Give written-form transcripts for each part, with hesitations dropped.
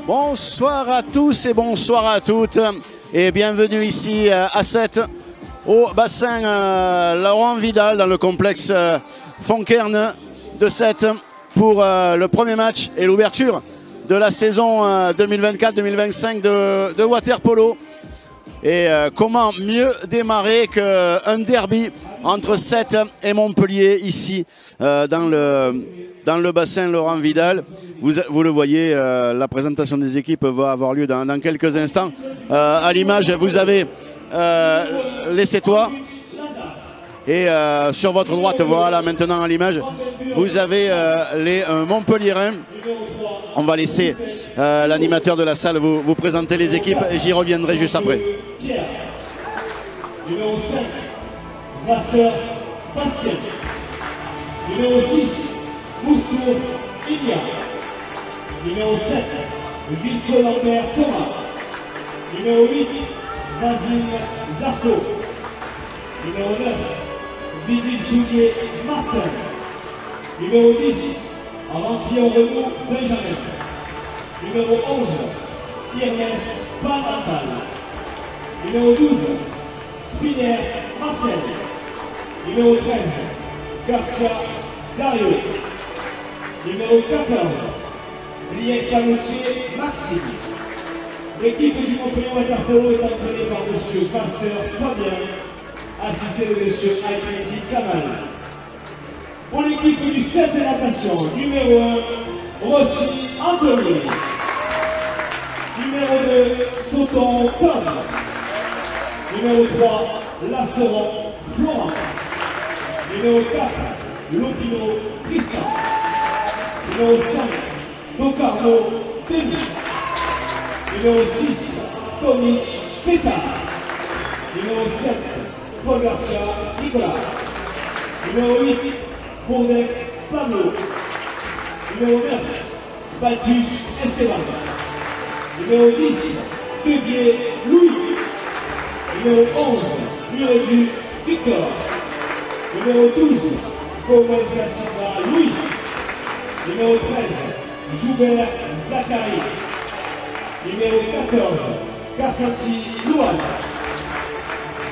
Bonsoir à tous et bonsoir à toutes et bienvenue ici à 7 au bassin Laurent Vidal dans le complexe Fonkern de 7 pour le premier match et l'ouverture de la saison 2024-2025 de water-polo. Et comment mieux démarrer qu'un derby entre 7 et Montpellier ici dans le bassin Laurent Vidal. Vous le voyez, la présentation des équipes va avoir lieu dans quelques instants. À l'image, vous avez les Sétois. Et sur votre droite, voilà maintenant à l'image, vous avez les Montpelliérains. On va laisser l'animateur de la salle vous présenter les équipes et j'y reviendrai juste après. Numéro 5, Vasseur Bastien. Numéro 6, Mouscour Ilia. Numéro 7, Vilco Lambert Thomas. Numéro 8, Vasile Zarco. Numéro 9, Vivi Soulier Martin. Numéro 10, Rampion Renaud Benjamin. Numéro 11, Ernest Panatal. Numéro 12, Spinner Marcel. Numéro 13, Garcia Dario. Numéro 14, Liet Canotier Maxime. L'équipe du Montpellier water-polo est entraînée par M. Vasseur Fabien, assisté de M. Aïkiti Kamal. Pour l'équipe du 16 de natation, numéro 1, Rossi Anthony. Numéro 2, Sauton Tom. Numéro 3, Lasseron Florent. Numéro 4, Lopino Tristan. Numéro 5, Tocarno Denis. Numéro 6, Tomic Pétard. Numéro 7, Paul Garcia Nicolas. Numéro 8, Pondex Pablo. Numéro 9, Baltus Esteban. Numéro 10, Deguier Louis. Numéro 11, Muredu Victor. Numéro 12, Gomez Gassisa Louis. Numéro 13, Joubert Zachary. Numéro 14, Kassassi Louane.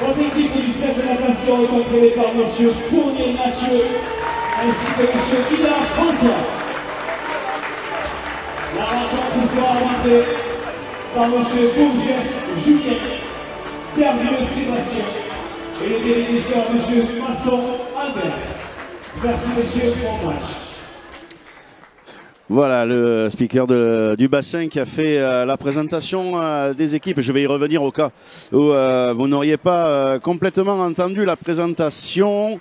Votre équipe du 16 de natation est entraînée par M. Fournier Mathieu ainsi que M. Guillard François. La rencontre sera arbitrée par M. Bourges Julien, Kervieux Sébastien et le délégué sera M. Masson Albert. Merci monsieur, bon match. Voilà le speaker du bassin qui a fait la présentation des équipes. Je vais y revenir au cas où vous n'auriez pas complètement entendu la présentation.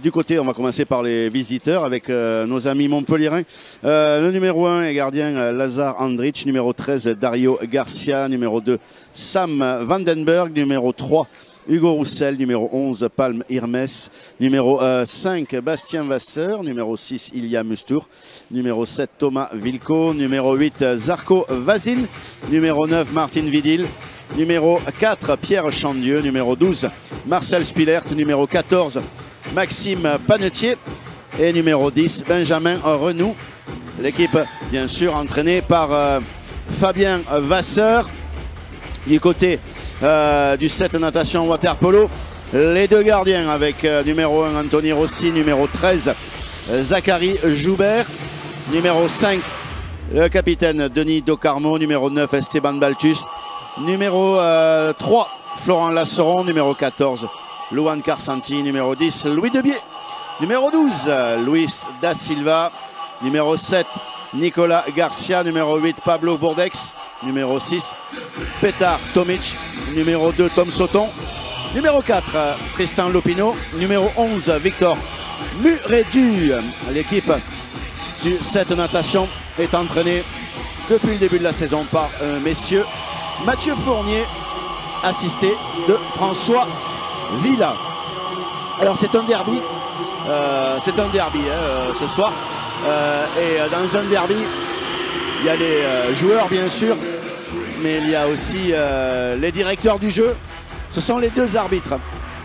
Du côté, on va commencer par les visiteurs avec nos amis montpelliérains. Le numéro 1 est gardien Lazar Andrich, numéro 13 Dario Garcia, numéro 2 Sam Vandenberg, numéro 3 Hugo Roussel, numéro 11, Palme Irmes, numéro 5, Bastien Vasseur, numéro 6, Ilia Mustour, numéro 7, Thomas Vilco, numéro 8, Zarco Vazine, numéro 9, Martine Vidil, numéro 4, Pierre Chandieu, numéro 12, Marcel Spilert, numéro 14, Maxime Panetier et numéro 10, Benjamin Renou. L'équipe, bien sûr, entraînée par Fabien Vasseur. Du côté du 7 natation water-polo, les deux gardiens avec numéro 1 Anthony Rossi, numéro 13 Zachary Joubert, numéro 5 le capitaine Denis Docarmo, numéro 9 Esteban Baltus, numéro 3 Florent Lasseron, numéro 14 Luan Carsanti, numéro 10 Louis Debier, numéro 12 Luis Da Silva, numéro 7 Nicolas Garcia, numéro 8 Pablo Bourdex, numéro 6 Pétard Tomic, numéro 2 Tom Sauton, numéro 4 Tristan Lopino, numéro 11 Victor Muredu. L'équipe du 7 natation est entraînée depuis le début de la saison par messieurs Mathieu Fournier, assisté de François Villa. Alors c'est un derby, ce soir. Et dans un derby, il y a les joueurs bien sûr, mais il y a aussi les directeurs du jeu. Ce sont les deux arbitres.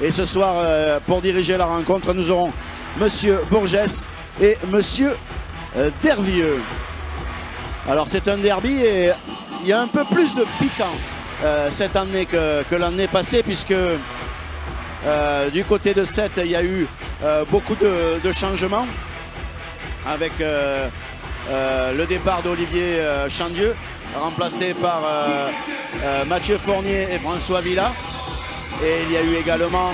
Et ce soir, pour diriger la rencontre, nous aurons Monsieur Bourges et Monsieur Dervieux. Alors c'est un derby et il y a un peu plus de piquant cette année que l'année passée, puisque du côté de Sète, il y a eu beaucoup de changements avec le départ d'Olivier Chandieu, remplacé par Mathieu Fournier et François Villa. Et il y a eu également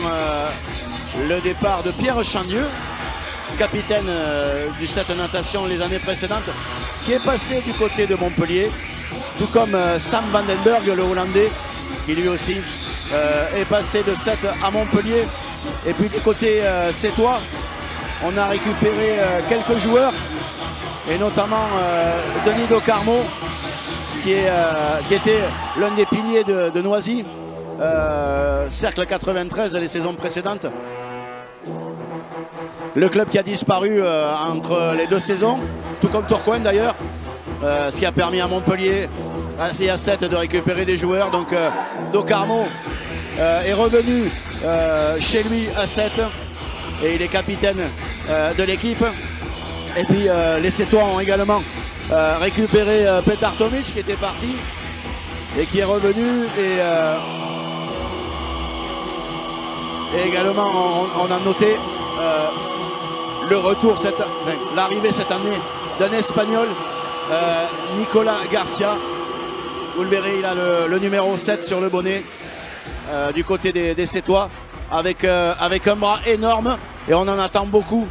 le départ de Pierre Chandieu, capitaine du Sète Natation les années précédentes, qui est passé du côté de Montpellier, tout comme Sam Vandenberg, le Hollandais, qui lui aussi est passé de Sète à Montpellier. Et puis du côté sétois, on a récupéré quelques joueurs, et notamment Denis Docarmo, qui était l'un des piliers de Noisy, Cercle 93 les saisons précédentes. Le club qui a disparu entre les deux saisons, tout comme Tourcoing d'ailleurs, ce qui a permis à Montpellier et à Sète de récupérer des joueurs. Donc Docarmo est revenu chez lui à Sète et il est capitaine de l'équipe. Et puis les Sétois ont également récupéré Petar Tomic qui était parti et qui est revenu. Et également on a noté le retour, l'arrivée cette année d'un Espagnol, Nicolas Garcia. Vous le verrez, il a le numéro 7 sur le bonnet du côté des Sétois, avec un bras énorme, et on en attend beaucoup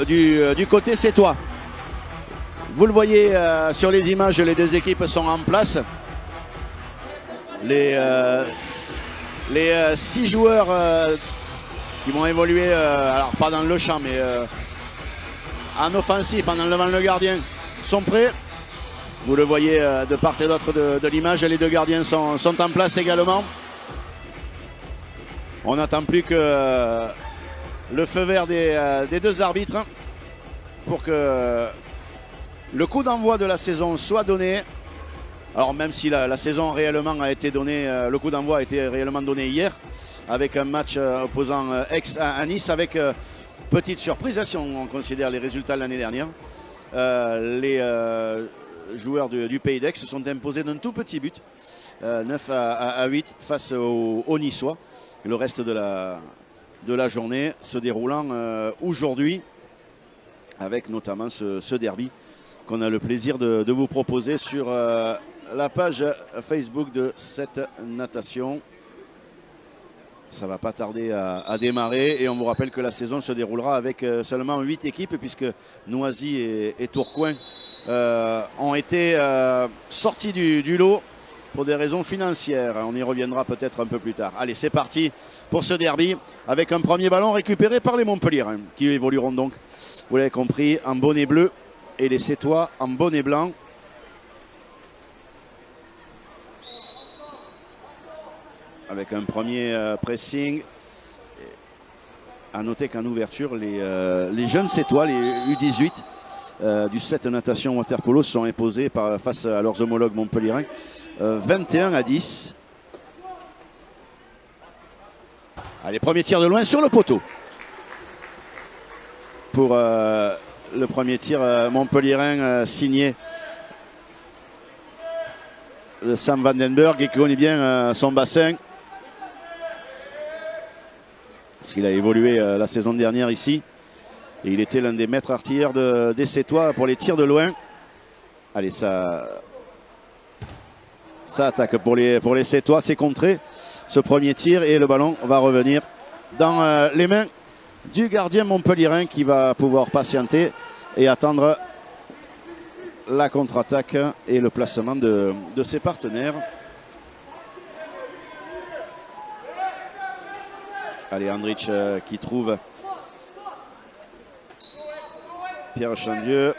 du côté sétois. Vous le voyez sur les images, les deux équipes sont en place. Les 6 joueurs qui vont évoluer, alors pas dans le champ, mais en offensif, en enlevant le gardien, sont prêts. Vous le voyez de part et d'autre de l'image, les deux gardiens sont en place également. On n'attend plus que le feu vert des deux arbitres pour que le coup d'envoi de la saison soit donné. Alors même si la saison réellement a été donnée, le coup d'envoi a été réellement donné hier, avec un match opposant Aix à Nice, avec petite surprise, si on considère les résultats de l'année dernière. Les joueurs du Pays d'Aix se sont imposés d'un tout petit but, 9 à 8 face aux Niçois. Le reste de la journée se déroulant aujourd'hui, avec notamment ce derby qu'on a le plaisir de vous proposer sur la page Facebook de Sète Natation. Ça va pas tarder à démarrer, et on vous rappelle que la saison se déroulera avec seulement 8 équipes, puisque Noisy et Tourcoing ont été sortis du lot pour des raisons financières. On y reviendra peut-être un peu plus tard. Allez, c'est parti pour ce derby, avec un premier ballon récupéré par les Montpelliérains, qui évolueront donc, vous l'avez compris, en bonnet bleu, et les Sétois en bonnet blanc. Avec un premier pressing. À noter qu'en ouverture, les jeunes Sétois, les U18 du Sète Natation Water Polo, sont imposés face à leurs homologues montpelliérains 21 à 10. Allez, premier tir de loin sur le poteau. Pour le premier tir montpelliérain signé de Sam Vandenberg, et qui connaît bien son bassin, parce qu'il a évolué la saison dernière ici, et il était l'un des maîtres artilleurs des Sétois pour les tirs de loin. Allez, ça attaque pour les Sétois, c'est contré ce premier tir, et le ballon va revenir dans les mains du gardien montpelliérain, qui va pouvoir patienter et attendre la contre-attaque et le placement de ses partenaires. Allez, Andrich qui trouve Pierre Chandieu.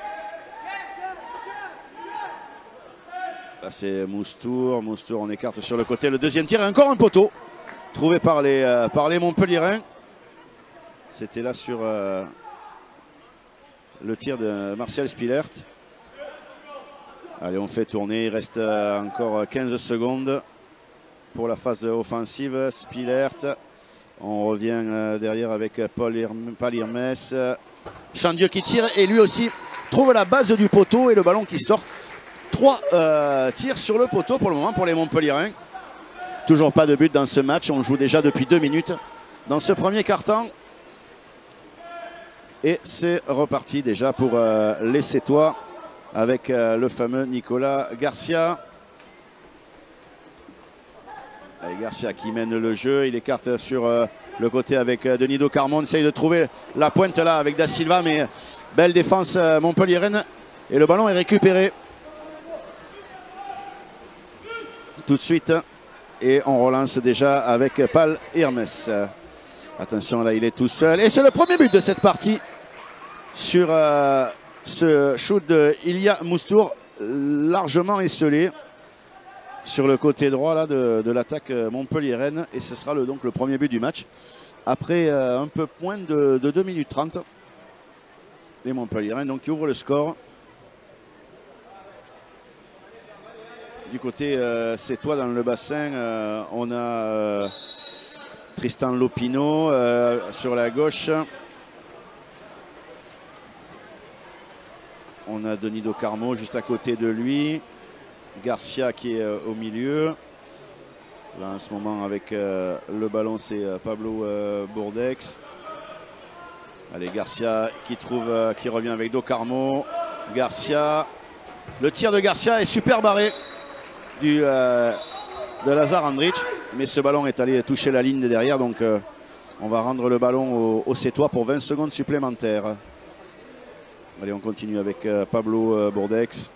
Là, c'est Moustour. Moustour, on écarte sur le côté. Le deuxième tir, encore un poteau trouvé par les Montpelliérains. C'était là sur le tir de Martial Spilert. Allez, on fait tourner. Il reste encore 15 secondes pour la phase offensive. Spilert. On revient derrière avec Paul Irmès. Chandieu qui tire, et lui aussi trouve la base du poteau, et le ballon qui sort 3 tirs sur le poteau pour le moment pour les Montpelliérains. Toujours pas de but dans ce match. On joue déjà depuis 2 minutes dans ce premier quart-temps. Et c'est reparti déjà pour les Sétois avec le fameux Nicolas Garcia. Et Garcia qui mène le jeu. Il écarte sur le côté avec Denis Docarmon. Essaye de trouver la pointe là avec Da Silva. Mais belle défense montpelliéraine. Et le ballon est récupéré. Tout de suite. Et on relance déjà avec Pal Hermes. Attention là, il est tout seul. Et c'est le premier but de cette partie. Sur ce shoot de Ilya Moustour, largement esselé sur le côté droit là, de l'attaque montpelliéraine. Et ce sera donc le premier but du match. Après un peu moins de 2 minutes 30. Les Montpelliérains donc, qui ouvrent le score. Du côté Sétois dans le bassin, on a Tristan Lopino sur la gauche. On a Denis Docarmo juste à côté de lui. Garcia qui est au milieu. Là en ce moment avec le ballon c'est Pablo Bourdex. Allez, Garcia qui revient avec Docarmo. Garcia. Le tir de Garcia est super barré de Lazar Andrić. Mais ce ballon est allé toucher la ligne de derrière. Donc on va rendre le ballon aux Sétois pour 20 secondes supplémentaires. Allez, on continue avec Pablo Bourdex.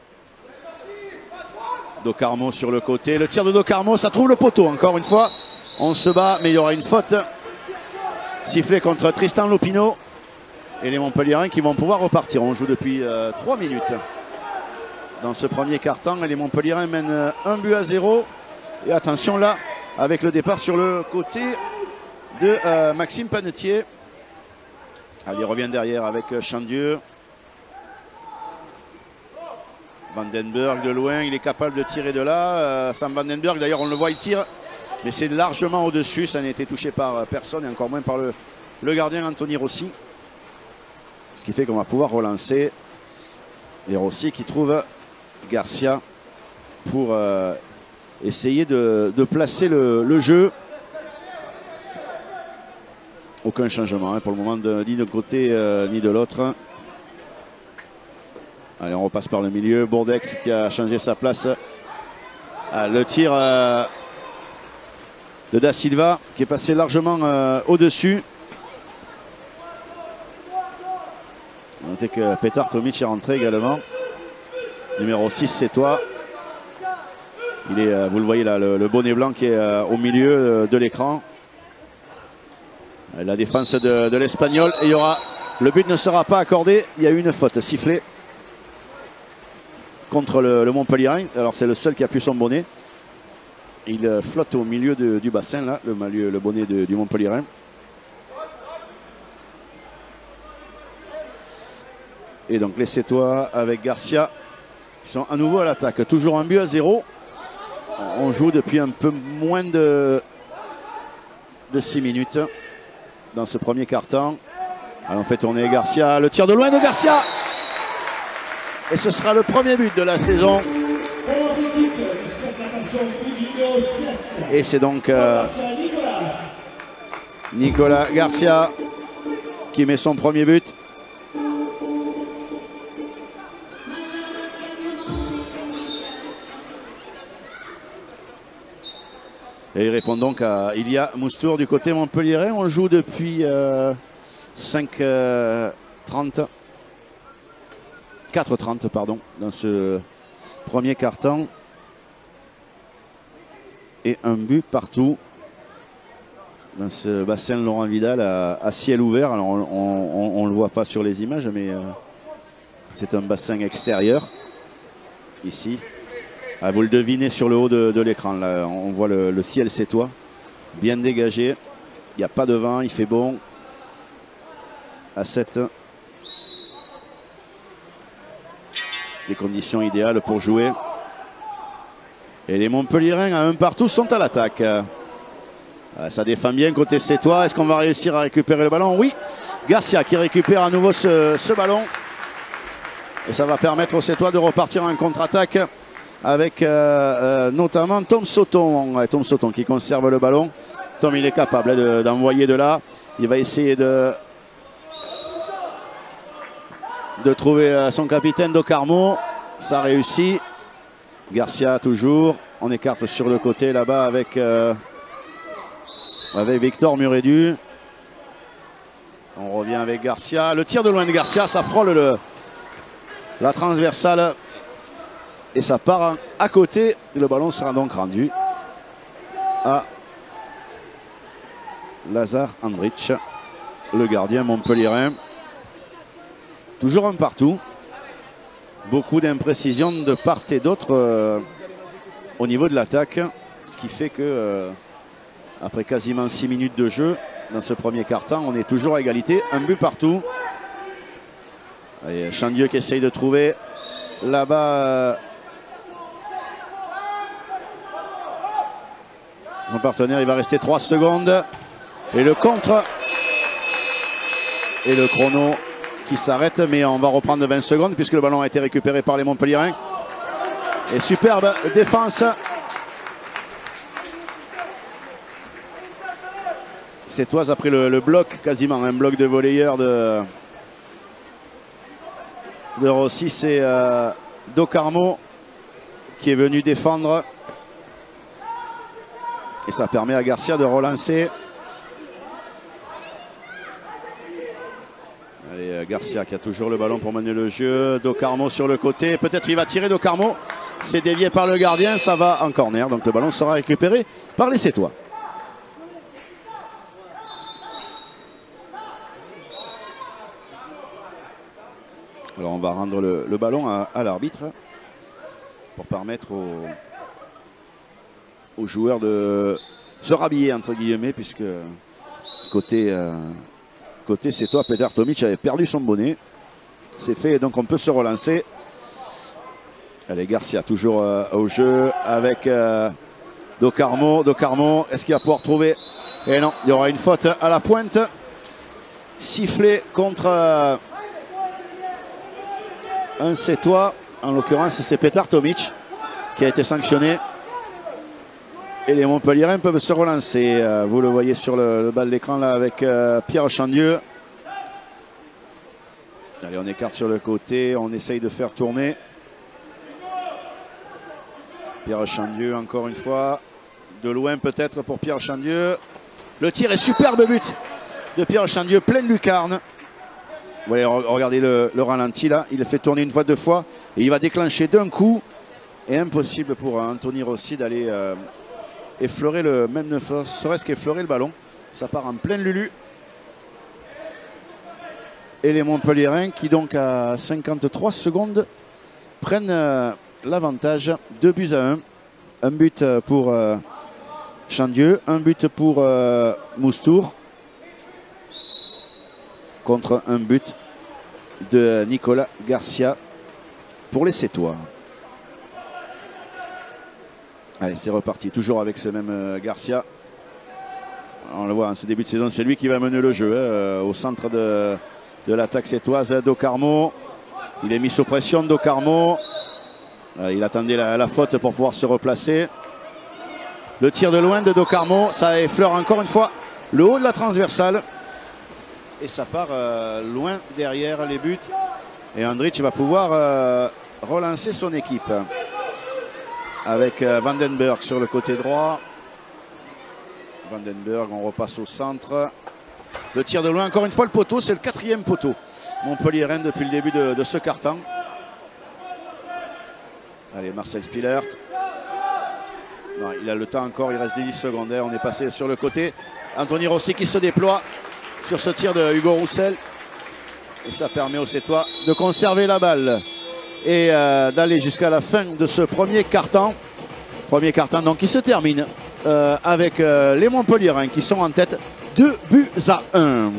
Docarmo sur le côté. Le tir de Docarmo, ça trouve le poteau. Encore une fois, on se bat, mais il y aura une faute sifflée contre Tristan Lopino. Et les Montpelliérains qui vont pouvoir repartir. On joue depuis 3 minutes dans ce premier quart-temps. Et les Montpelliérains mènent 1-0. Et attention là, avec le départ sur le côté de Maxime Panetier. Allez, il revient derrière avec Chandieu. Vandenberg de loin, il est capable de tirer de là. Sam Vandenberg, d'ailleurs, on le voit, il tire. Mais c'est largement au-dessus. Ça n'a été touché par personne et encore moins par le gardien Anthony Rossi. Ce qui fait qu'on va pouvoir relancer. Et Rossi qui trouve Garcia pour essayer de placer le jeu. Aucun changement pour le moment, ni d'un côté ni de l'autre. Allez, on repasse par le milieu. Bourdex qui a changé sa place. Le tir de Da Silva qui est passé largement au-dessus. Notez que Petar Tomic est rentré également. Numéro 6, Sétois. Il est, vous le voyez là, le bonnet blanc qui est au milieu de l'écran. La défense de l'Espagnol. Et il y aura, le but ne sera pas accordé. Il y a eu une faute sifflée contre le Montpelliérain. Alors c'est le seul qui a pu son bonnet. Il flotte au milieu du bassin là, le bonnet du Montpelliérain. Et donc les Sétois avec Garcia qui sont à nouveau à l'attaque. Toujours 1-0. On joue depuis un peu moins de 6 minutes dans ce premier quart-temps. Alors on fait tourner Garcia. Le tir de loin de Garcia. Et ce sera le premier but de la saison. Et c'est donc Nicolas Garcia qui met son premier but. Et il répond donc à Ilya Moustour du côté montpelliérain. On joue depuis 4h30 pardon, dans ce premier quart-temps. Et un but partout dans ce bassin de Laurent Vidal à ciel ouvert. Alors on ne le voit pas sur les images, mais c'est un bassin extérieur ici. Ah, vous le devinez sur le haut de l'écran. Là, on voit le ciel sétois bien dégagé. Il n'y a pas de vent, il fait bon. À 7. Des conditions idéales pour jouer. Et les Montpelliérains à un partout sont à l'attaque. Ça défend bien côté sétois. Est-ce qu'on va réussir à récupérer le ballon? Oui. Garcia qui récupère à nouveau ce ballon. Et ça va permettre aux Sétois de repartir en contre-attaque avec notamment Tom Sauton. Ouais, Tom Sauton qui conserve le ballon. Tom, il est capable d'envoyer de là. Il va essayer de trouver son capitaine Docarmo. Ça réussit. Garcia toujours. On écarte sur le côté là-bas avec Victor Muredu. On revient avec Garcia. Le tir de loin de Garcia, ça frôle la transversale. Et ça part à côté. Le ballon sera donc rendu à Lazar Andrich, le gardien montpelliérain. Toujours un partout. Beaucoup d'imprécisions de part et d'autre au niveau de l'attaque. Ce qui fait que après quasiment 6 minutes de jeu dans ce premier quart-temps, on est toujours à égalité. Un but partout. Et Chandieu qui essaye de trouver là-bas son partenaire. Il va rester 3 secondes. Et le contre. Et le chrono qui s'arrête. Mais on va reprendre 20 secondes puisque le ballon a été récupéré par les Montpelliérains. Et superbe défense. Sétoise après le bloc, quasiment un bloc de volleyeurs de Rossi. C'est Docarmo qui est venu défendre. Et ça permet à Garcia de relancer. Allez, Garcia qui a toujours le ballon pour mener le jeu. Docarmo sur le côté. Peut-être il va tirer Docarmo. C'est dévié par le gardien. Ça va en corner. Donc le ballon sera récupéré par les Sétois. Alors on va rendre le ballon à l'arbitre pour permettre aux joueurs de se rhabiller entre guillemets, puisque côté Sétois, Petar Tomic avait perdu son bonnet. C'est fait, donc on peut se relancer. Allez, Garcia toujours au jeu avec Docarmo. Docarmo, est-ce qu'il va pouvoir trouver? Et non, il y aura une faute à la pointe. Sifflé contre un Sétois, en l'occurrence c'est Petar Tomic qui a été sanctionné. Et les Montpelliérains peuvent se relancer. Vous le voyez sur le bas de l'écran là avec Pierre Chandieu. Allez, on écarte sur le côté, on essaye de faire tourner. Pierre Chandieu encore une fois. De loin peut-être pour Pierre Chandieu. Le tir est superbe, but de Pierre Chandieu, pleine lucarne. Vous voyez, regardez le ralenti là, il le fait tourner une fois, 2 fois et il va déclencher d'un coup. Et impossible pour Anthony Rossi d'aller effleurer même ne serait-ce qu'effleurer le ballon. Ça part en pleine lulu. Et les Montpelliérains qui donc à 53 secondes prennent l'avantage, 2-1. Un but pour Chandieu, un but pour Moustour. Contre un but de Nicolas Garcia pour les Sétois. Allez, c'est reparti, toujours avec ce même Garcia. On le voit en ce début de saison, c'est lui qui va mener le jeu au centre de l'attaque sétoise. Docarmo, il est mis sous pression, Docarmo. Il attendait la faute pour pouvoir se replacer. Le tir de loin de Docarmo, ça effleure encore une fois le haut de la transversale. Et ça part loin derrière les buts. Et Andrich va pouvoir relancer son équipe. Avec Vandenberg sur le côté droit. Vandenberg, on repasse au centre. Le tir de loin, encore une fois le poteau, c'est le 4e poteau Montpelliérain depuis le début de ce quart-temps. Allez, Marcel Spillert. Non, il a le temps encore, il reste 10 secondes. On est passé sur le côté. Anthony Rossi qui se déploie sur ce tir de Hugo Roussel. Et ça permet aux Sétois de conserver la balle et d'aller jusqu'à la fin de ce premier quart-temps. Premier quart-temps donc qui se termine avec les Montpelliérains qui sont en tête 2-1.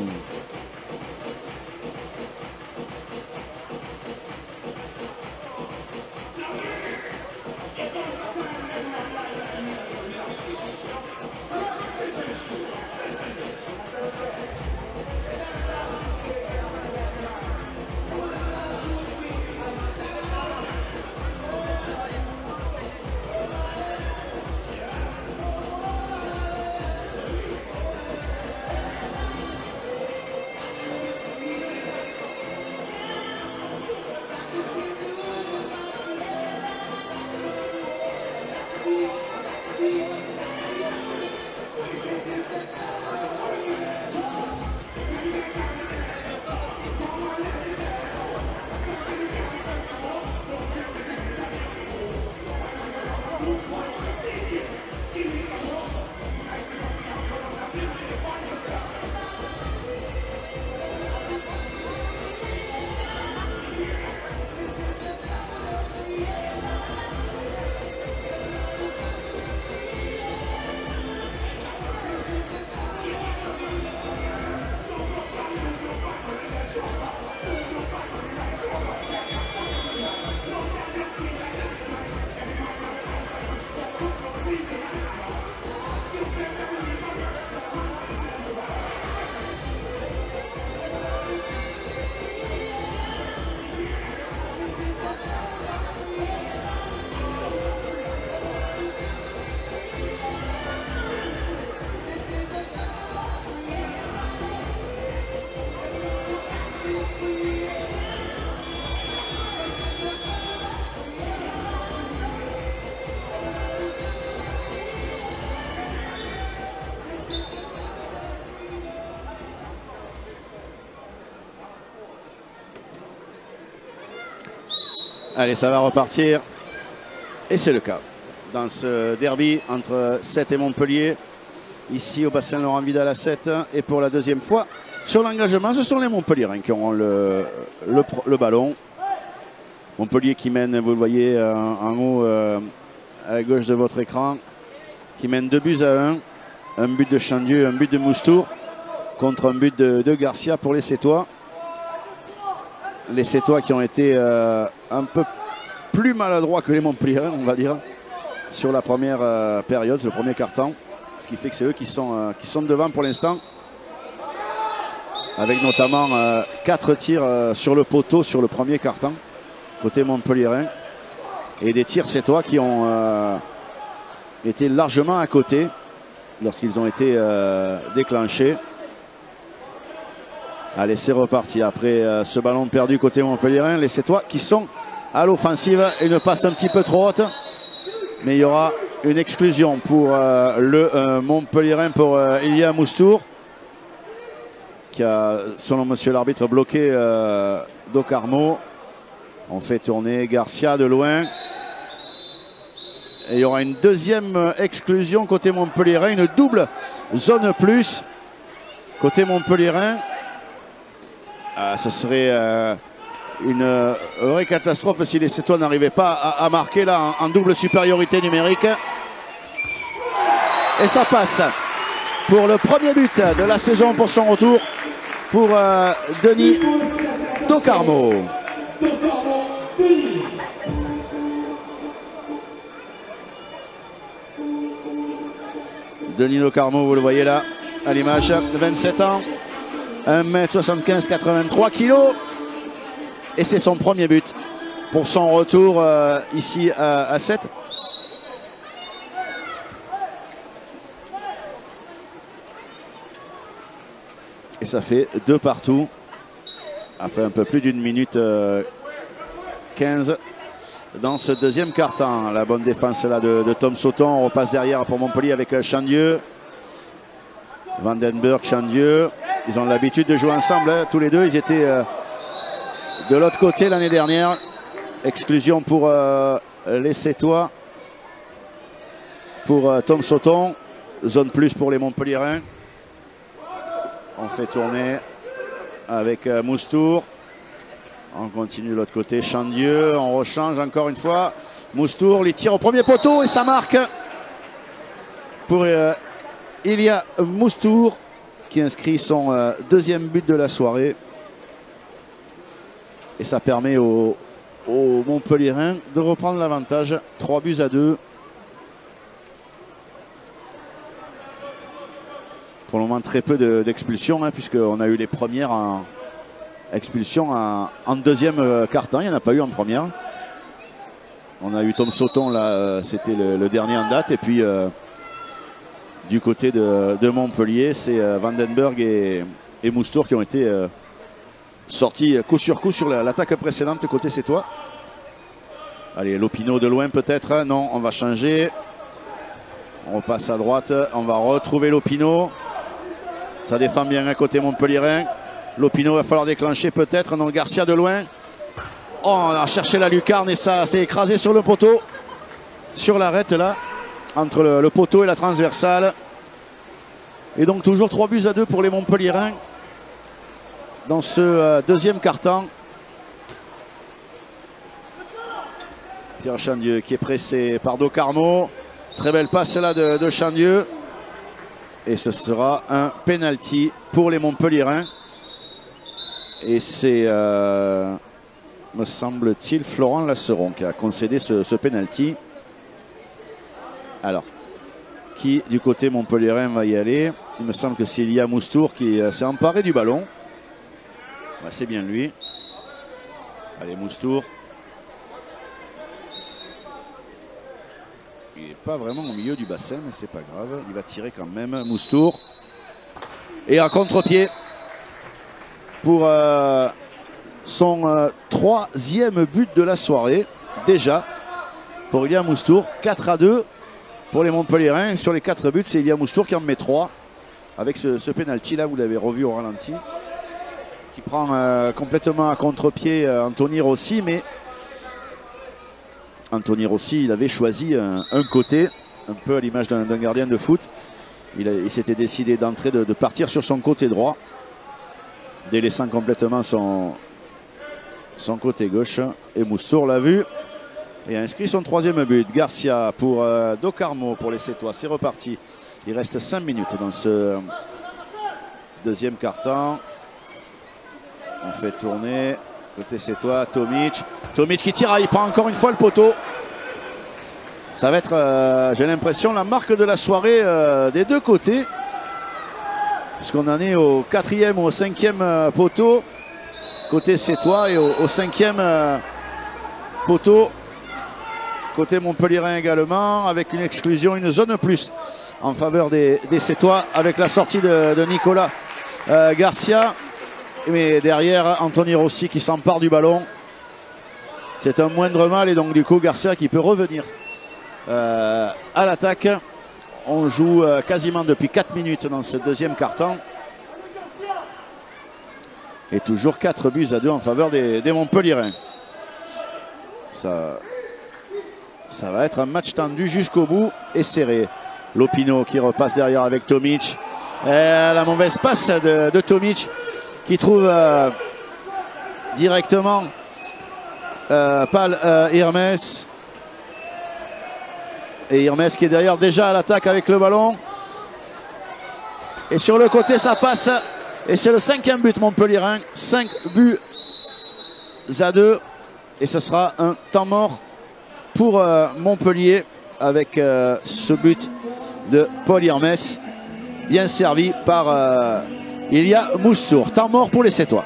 Allez, ça va repartir. Et c'est le cas. Dans ce derby entre Sète et Montpellier. Ici au bassin Laurent Vidal à 7. Et pour la deuxième fois sur l'engagement, ce sont les Montpelliérains qui auront le ballon. Montpellier qui mène, vous le voyez en haut à gauche de votre écran, qui mène 2-1. Un but de Chandieu, un but de Moustour contre un but de Garcia pour les Sétois. Les Sétois qui ont été un peu plus maladroits que les Montpelliérains, on va dire, sur la première période, sur le premier quart-temps. Ce qui fait que c'est eux qui sont devant pour l'instant. Avec notamment 4 tirs sur le poteau sur le premier quart-temps, côté Montpelliérain. Et des tirs Sétois qui ont été largement à côté lorsqu'ils ont été déclenchés. Allez, c'est reparti après ce ballon perdu côté Montpelliérain. Les Sétois qui sont à l'offensive et une passe un petit peu trop haute. Mais il y aura une exclusion pour le Montpelliérain, pour Ilia Moustour, qui a, selon monsieur l'arbitre, bloqué Docarmo. On fait tourner Garcia de loin. Et il y aura une deuxième exclusion côté Montpelliérain, une double zone plus côté Montpelliérain. Ce serait une vraie catastrophe si les Sétois n'arrivaient pas à marquer là en double supériorité numérique. Et ça passe pour le premier but de la saison pour son retour pour Denis Docarmo. Denis Docarmo, vous le voyez là à l'image, 27 ans, 1m75, 83 kg. Et c'est son premier but pour son retour ici à 7. Et ça fait 2 partout après un peu plus d'une minute 15 dans ce deuxième quart-temps. La bonne défense là de Tom Sauton. On repasse derrière pour Montpellier avec Chandieu. Vandenberg, Chandieu. Ils ont l'habitude de jouer ensemble, hein, tous les deux. Ils étaient de l'autre côté l'année dernière. Exclusion pour les Sétois. Pour Tom Sauton. Zone plus pour les Montpelliérains. On fait tourner avec Moustour. On continue de l'autre côté, Chandieu. On rechange encore une fois. Moustour, les tire au premier poteau et ça marque pour Ilia Moustour, qui inscrit son deuxième but de la soirée. Et ça permet aux Montpelliérains de reprendre l'avantage. 3-2. Pour le moment, très peu d'expulsions, hein, puisqu'on a eu les premières expulsions en deuxième quart-temps. Il n'y en a pas eu en première. On a eu Tom Sauton, là, c'était le dernier en date. Et puis, du côté de Montpellier, c'est Vandenberg et Moustour qui ont été sortis coup sur coup sur l'attaque précédente côté Sétois. Allez, Lopino de loin peut-être. Non, on va changer. On repasse à droite. On va retrouver Lopino. Ça défend bien à côté montpellierin. Lopino va falloir déclencher peut-être. Non, Garcia de loin. Oh, on a cherché la lucarne et ça s'est écrasé sur le poteau. Sur l'arête là. Entre le poteau et la transversale. Et donc toujours 3-2 pour les montpellierins. Dans ce deuxième quart-temps. Pierre Chandieu qui est pressé par Docarmo. Très belle passe là de Chandieu. Et ce sera un penalty pour les montpellierins. Et c'est, me semble-t-il, Florent Lasseron qui a concédé ce penalty. Alors, qui du côté montpellierin va y aller? Il me semble que c'est Ilia Moustour qui s'est emparé du ballon. Bah, c'est bien lui. Allez, Moustour. Il n'est pas vraiment au milieu du bassin, mais c'est pas grave. Il va tirer quand même, Moustour. Et un contre-pied pour son troisième but de la soirée. Déjà, pour Ilia Moustour. 4-2 pour les montpellierins. Sur les 4 buts, c'est Ilia Moustour qui en met 3. Avec ce penalty là, vous l'avez revu au ralenti. Qui prend complètement à contre-pied Anthony Rossi, mais Anthony Rossi, il avait choisi un côté, un peu à l'image d'un gardien de foot. Il s'était décidé d'entrer, de partir sur son côté droit, délaissant complètement son côté gauche. Et Moustour l'a vu et a inscrit son troisième but. Garcia pour Docarmo pour les Sétois. C'est reparti. Il reste 5 minutes dans ce deuxième quart-temps. On fait tourner. Côté Sétois, Tomic. Tomic qui tire, il prend encore une fois le poteau. Ça va être, j'ai l'impression, la marque de la soirée des deux côtés. Puisqu'on en est au 4e ou au 5e poteau. Côté Sétois et au 5e poteau. Côté montpellierin également, avec une exclusion, une zone plus en faveur des Sétois avec la sortie de Nicolas Garcia. Mais derrière, Anthony Rossi qui s'empare du ballon. C'est un moindre mal et donc du coup Garcia qui peut revenir à l'attaque. On joue quasiment depuis 4 minutes dans ce deuxième quart-temps. Et toujours 4-2 en faveur des Montpellierins. Ça va être un match tendu jusqu'au bout et serré. Lopino qui repasse derrière avec Tomic. Et la mauvaise passe de Tomic qui trouve directement Pal Hermes. Et Hermes qui est derrière déjà à l'attaque avec le ballon. Et sur le côté ça passe. Et c'est le 5e but montpellierin. 5-2. Et ce sera un temps mort pour Montpellier avec ce but de Paul Hermes. Bien servi par Ilia Moustour. Temps mort pour les Sétois.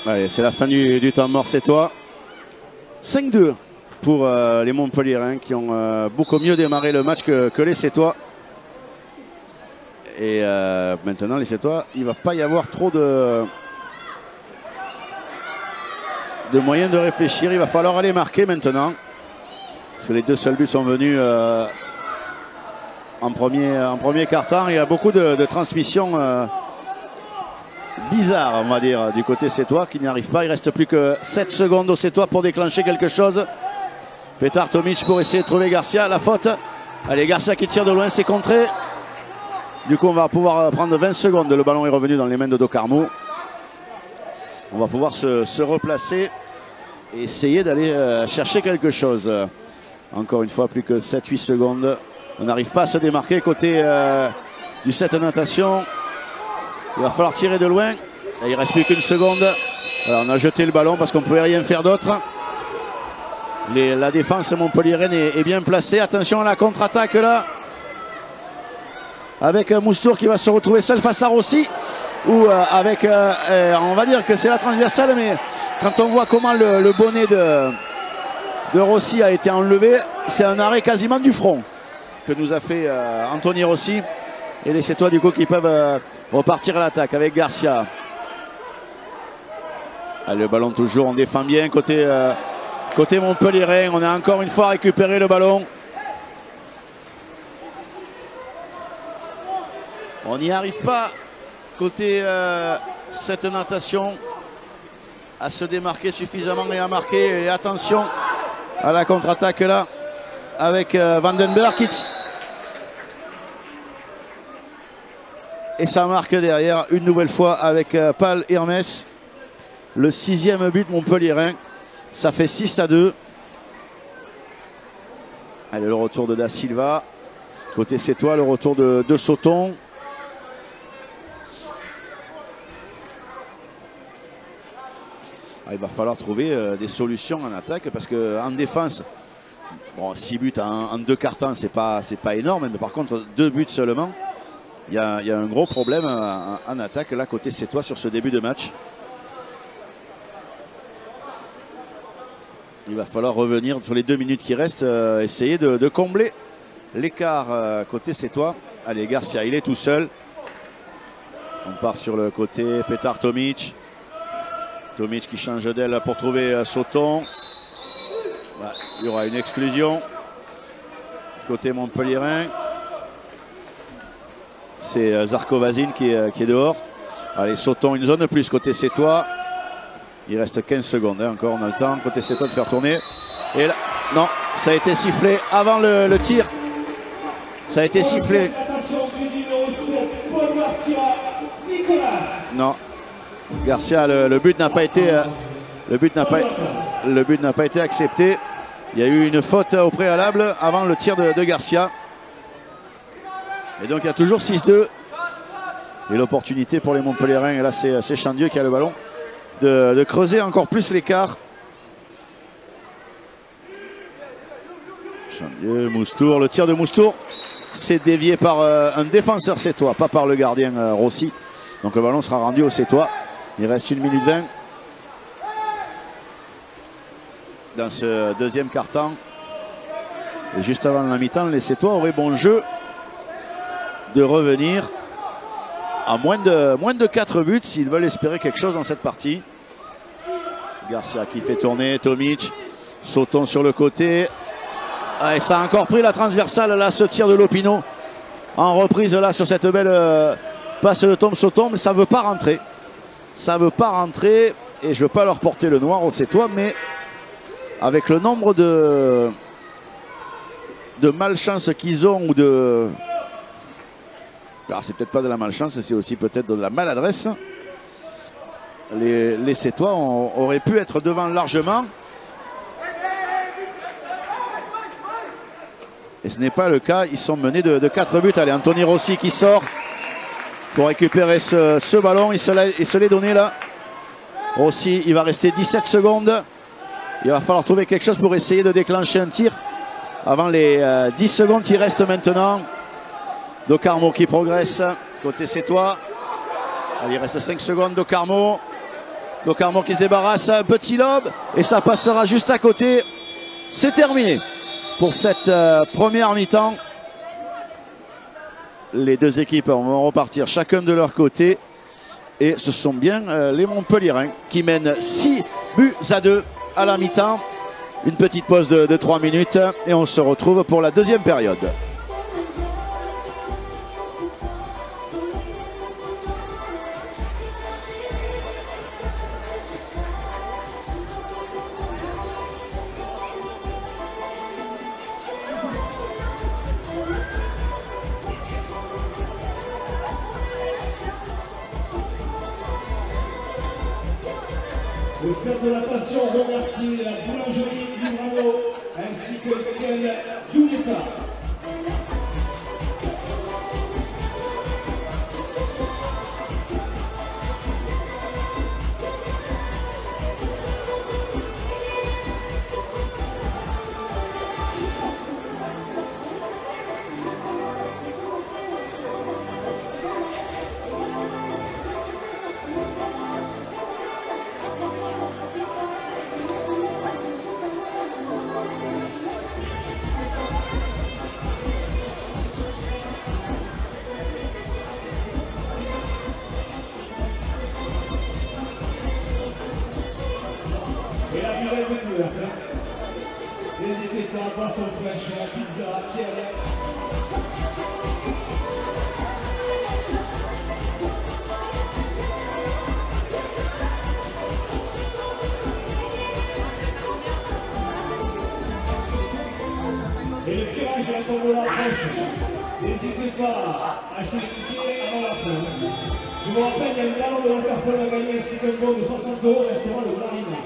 Allez, c'est la fin du temps mort sétois. 5-2 pour les Montpellierins qui ont beaucoup mieux démarré le match que les Sétois. Et maintenant, les Sétois, il ne va pas y avoir trop de moyens de réfléchir. Il va falloir aller marquer maintenant. Parce que les deux seuls buts sont venus en premier quart-temps. Il y a beaucoup de transmissions bizarre, on va dire, du côté sétois qui n'y arrive pas. Il reste plus que 7 secondes aux Sétois pour déclencher quelque chose. Petar Tomic pour essayer de trouver Garcia. La faute. Allez, Garcia qui tire de loin, c'est contré. Du coup, on va pouvoir prendre 20 secondes. Le ballon est revenu dans les mains de Docarmo. On va pouvoir se replacer et essayer d'aller chercher quelque chose. Encore une fois, plus que 7-8 secondes. On n'arrive pas à se démarquer côté du set natation. Il va falloir tirer de loin. Et il ne reste plus qu'une seconde. Alors, on a jeté le ballon parce qu'on ne pouvait rien faire d'autre. La défense montpelliéraine est bien placée. Attention à la contre-attaque là. Avec Moustour qui va se retrouver seul face à Rossi. Ou avec, on va dire que c'est la transversale, mais quand on voit comment le bonnet de Rossi a été enlevé, c'est un arrêt quasiment du front que nous a fait Anthony Rossi. Et les Sétois du coup qui peuvent repartir à l'attaque avec Garcia. Ah, le ballon toujours, on défend bien côté montpelliérain. On a encore une fois récupéré le ballon. On n'y arrive pas côté cette natation à se démarquer suffisamment et à marquer. Et attention à la contre-attaque là avec Vandenberg. Et ça marque derrière une nouvelle fois avec Pal Hermes. Le 6e but montpelliérain. Ça fait 6-2. Allez, le retour de Da Silva. Côté Sétois, le retour de Sauton. Il va falloir trouver des solutions en attaque parce qu'en défense, bon, 6 buts en 2 cartons, c'est pas énorme, mais par contre 2 buts seulement. Il y a un gros problème en attaque là côté Sétois sur ce début de match. Il va falloir revenir sur les 2 minutes qui restent, essayer de combler l'écart côté Sétois. Allez, Garcia, il est tout seul. On part sur le côté Petar Tomic. Tomic qui change d'aile pour trouver Sauton. Il y aura une exclusion. Côté montpelliérain. C'est Zarkovazin qui est dehors. Allez, Sauton, une zone de plus côté Sétois. Il reste 15 secondes. Encore, on a le temps côté Sétois de faire tourner. Et là, non, ça a été sifflé avant le tir. Ça a été sifflé. Non. Garcia, le but n'a pas été accepté. Il y a eu une faute au préalable avant le tir de Garcia. Et donc il y a toujours 6-2. Et l'opportunité pour les Montpelliérains, et là c'est Chandieu qui a le ballon, de creuser encore plus l'écart. Chandieu, Moustour, le tir de Moustour, c'est dévié par un défenseur sétois, pas par le gardien Rossi. Donc le ballon sera rendu au Sétois. Il reste 1 minute 20 dans ce deuxième quart-temps. Et juste avant la mi-temps, les Sétois auraient bon jeu de revenir à moins de 4 buts s'ils veulent espérer quelque chose dans cette partie. Garcia qui fait tourner Tomic. Sauton sur le côté. Ah, et ça a encore pris la transversale là, ce tir de Lopino. En reprise là sur cette belle passe de Tom Sauton, mais ça ne veut pas rentrer. Ça ne veut pas rentrer et je ne veux pas leur porter le noir aux Sétois, mais avec le nombre de malchance qu'ils ont ou de... Alors c'est peut-être pas de la malchance, c'est aussi peut-être de la maladresse. Les Sétois auraient pu être devant largement. Et ce n'est pas le cas, ils sont menés de 4 buts. Allez, Anthony Rossi qui sort pour récupérer ce ballon, il se l'est donné là. Rossi, il va rester 17 secondes. Il va falloir trouver quelque chose pour essayer de déclencher un tir avant les 10 secondes qui restent maintenant. Docarmo qui progresse côté Sétois. Allez, il reste 5 secondes. Docarmo qui se débarrasse, un petit lob et ça passera juste à côté. C'est terminé pour cette première mi-temps. Les deux équipes vont repartir chacun de leur côté. Et ce sont bien les Montpelliérains qui mènent 6-2 à la mi-temps. Une petite pause de 3 minutes et on se retrouve pour la deuxième période. Le cercle de natation remercie la boulangerie Librano ainsi que Étienne Djouketa. Et la burette de couleur. N'hésitez pas à passer au smash, la pizza, tiens. Et le tirage à la tombe approche. N'hésitez pas à acheter le ticket avant la fin. Je vous rappelle, il y a une galon de l'interphone à gagner ainsi qu'un bon de 60 €, restera le Marina.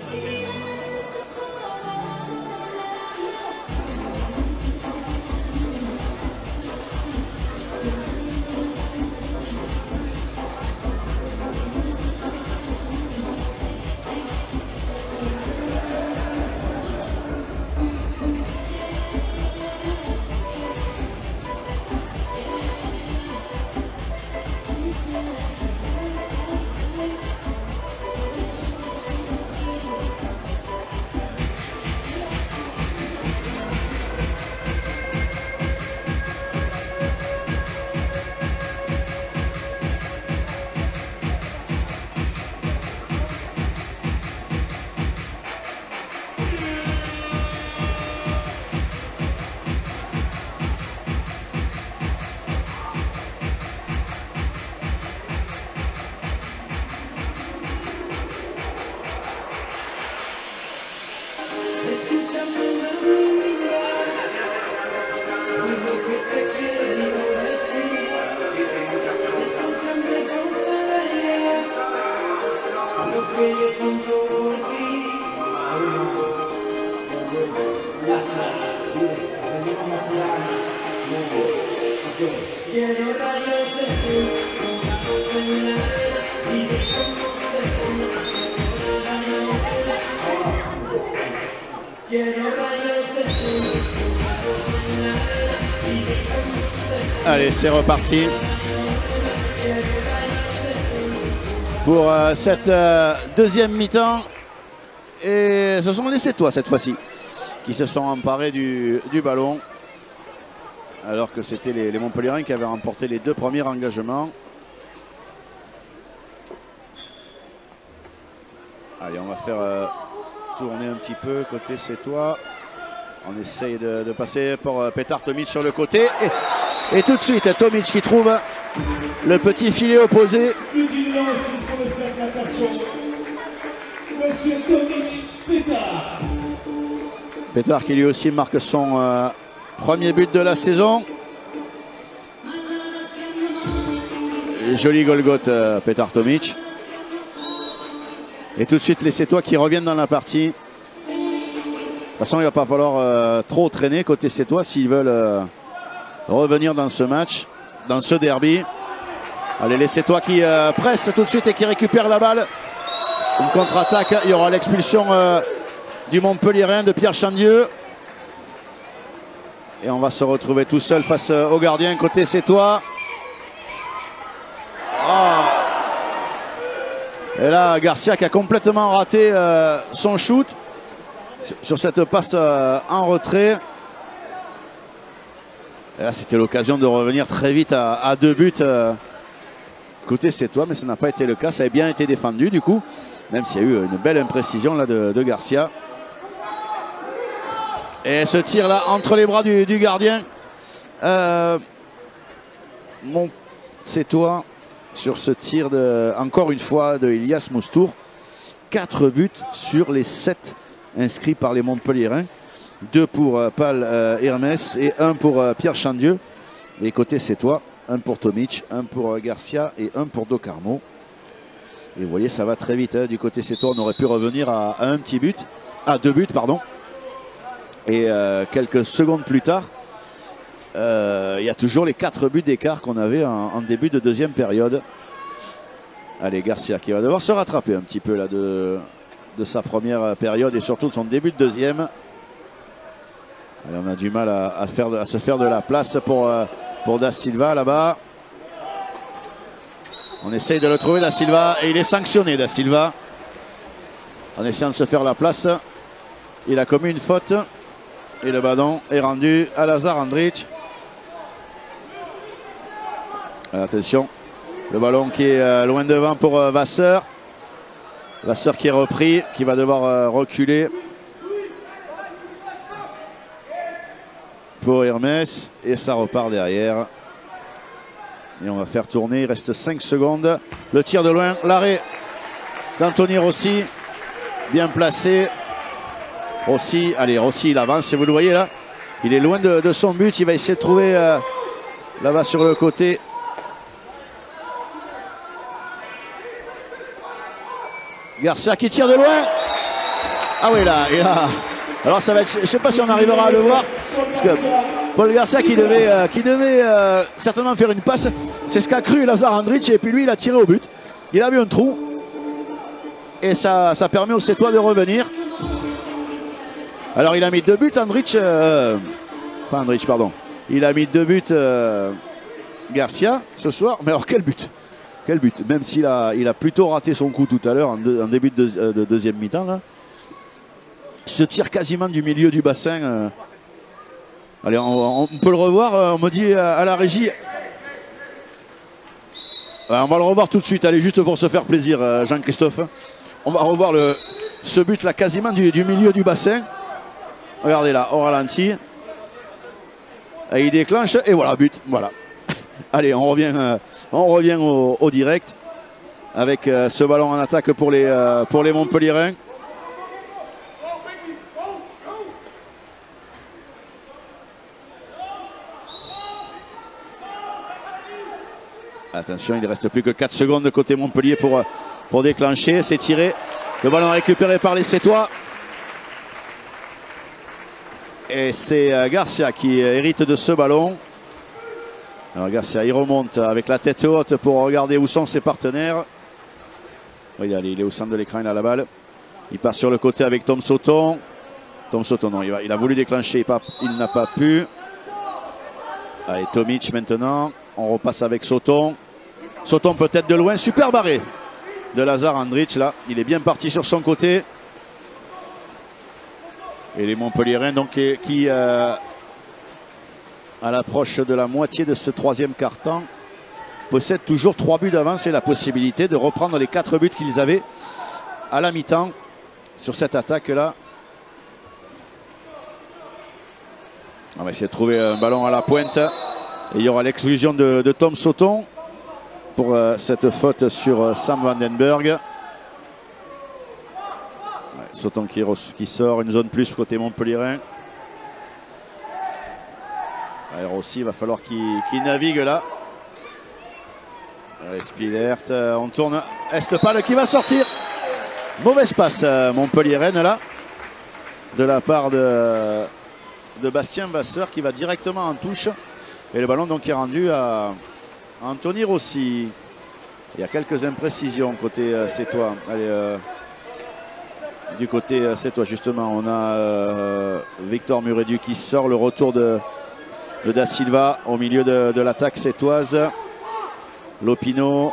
Allez, c'est reparti pour cette deuxième mi-temps. Et ce sont les Sétois cette fois-ci qui se sont emparés du ballon, alors que c'était les Montpelliérains qui avaient remporté les deux premiers engagements. Allez, on va faire tourner un petit peu côté Sétois. On essaye de passer pour Petar Tomic sur le côté. Et tout de suite, Tomic qui trouve le petit filet opposé. Petar qui lui aussi marque son premier but de la saison. Et joli Golgoth, Petar Tomic. Et tout de suite les Sétois qui reviennent dans la partie. De toute façon, il ne va pas falloir trop traîner côté Sétois s'ils veulent revenir dans ce match, dans ce derby. Allez, les Sétois qui pressent tout de suite et qui récupèrent la balle. Une contre-attaque, il y aura l'expulsion du Montpelliérain de Pierre Chandieu. Et on va se retrouver tout seul face au gardien côté Sétois. Oh. Et là, Garcia qui a complètement raté son shoot sur cette passe en retrait. Et là, c'était l'occasion de revenir très vite à 2 buts côté Sétois, mais ça n'a pas été le cas. Ça a bien été défendu du coup, même s'il y a eu une belle imprécision là de Garcia. Et ce tir là entre les bras du gardien. Mon Sétois sur ce tir encore une fois de Ilias Moustour. 4 buts sur les 7 inscrits par les Montpelliérains. 2 pour Pal Hermès et 1 pour Pierre Chandieu. Et côté Sétois, 1 pour Tomic, 1 pour Garcia et 1 pour Docarmo. Et vous voyez, ça va très vite. Hein. Du côté Sétois, on aurait pu revenir à un petit but. À 2 buts, pardon. Et quelques secondes plus tard, il y a toujours les 4 buts d'écart qu'on avait en début de deuxième période. Allez, Garcia qui va devoir se rattraper un petit peu là de sa première période et surtout de son début de deuxième. Allez, on a du mal à se faire de la place pour Da Silva là-bas. On essaye de le trouver, Da Silva, et il est sanctionné, Da Silva, en essayant de se faire la place. Il a commis une faute et le ballon est rendu à Lazar Andrić. Attention, le ballon qui est loin devant pour Vasseur. Vasseur qui est repris, qui va devoir reculer pour Hermes. Et ça repart derrière. Et on va faire tourner, il reste 5 secondes. Le tir de loin, l'arrêt d'Anthony Rossi. Bien placé. Rossi, allez, Rossi il avance, vous le voyez là. Il est loin de son but, il va essayer de trouver là-bas sur le côté. Garcia qui tire de loin. Ah oui là, et là. Alors ça va être, je ne sais pas si on arrivera à le voir. Parce que Paul Garcia qui devait certainement faire une passe. C'est ce qu'a cru Lazar Andrić et puis lui il a tiré au but. Il a vu un trou. Et ça permet aux Sétois de revenir. Alors il a mis 2 buts Andrić. Pas Andrić, pardon. Il a mis 2 buts Garcia ce soir. Mais alors quel but? Quel but, même s'il a plutôt raté son coup tout à l'heure en début de deuxième mi-temps. Là. Ce tir quasiment du milieu du bassin. Allez, on peut le revoir, on me dit à la régie. On va le revoir tout de suite, allez, juste pour se faire plaisir, Jean-Christophe. On va revoir ce but là quasiment du milieu du bassin. Regardez là, au ralenti. Et il déclenche, et voilà, but, voilà. Allez, on revient au direct avec ce ballon en attaque pour les Montpelliérains. Attention, il ne reste plus que 4 secondes de côté Montpellier pour déclencher. C'est tiré. Le ballon récupéré par les Sétois. Et c'est Garcia qui hérite de ce ballon. Alors Garcia, il remonte avec la tête haute pour regarder où sont ses partenaires. Oui, allez, il est au centre de l'écran, il a la balle. Il passe sur le côté avec Tom Sauton. Tom Sauton, non, il a voulu déclencher, il n'a pas pu. Allez, Tomic maintenant. On repasse avec Sauton. Sauton peut-être de loin, super barré de Lazar Andrić là. Il est bien parti sur son côté. Et les Montpelliérains donc qui à l'approche de la moitié de ce troisième quart-temps possèdent toujours 3 buts d'avance et la possibilité de reprendre les 4 buts qu'ils avaient à la mi-temps sur cette attaque là. On va essayer de trouver un ballon à la pointe. Et il y aura l'exclusion de Tom Sauton pour cette faute sur Sam Vandenberg. Ouais, Sauton qui sort, une zone plus côté Montpelliérain. Rossi, il va falloir qu'il navigue là. Spilert, on tourne. Estepal qui va sortir. Mauvaise passe Montpelliéraine là. De la part de Bastien Vasseur qui va directement en touche. Et le ballon donc est rendu à Anthony Rossi. Il y a quelques imprécisions côté Sétois. Allez, du côté Sétois justement, on a Victor Muredu qui sort, le retour de Da Silva au milieu de l'attaque sétoise. Lopino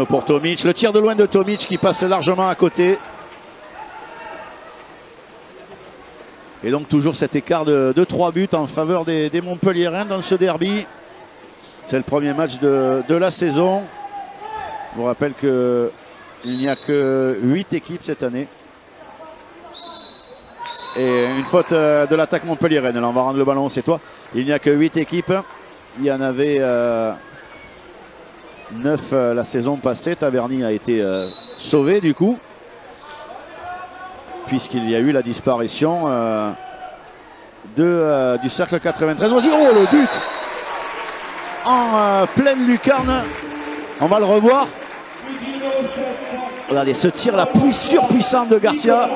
pour Tomic. Le tir de loin de Tomic qui passe largement à côté. Et donc toujours cet écart de 3 buts en faveur des Montpelliérains dans ce derby. C'est le premier match de la saison. Je vous rappelle qu'il n'y a que 8 équipes cette année. Et une faute de l'attaque montpelliéraine. Là on va rendre le ballon, c'est toi. Il n'y a que 8 équipes. Il y en avait 9 la saison passée. Taverny a été sauvé du coup. Puisqu'il y a eu la disparition du cercle 93. Vas-y, oh le but en pleine lucarne. On va le revoir. Regardez ce tir là, surpuissant de Garcia.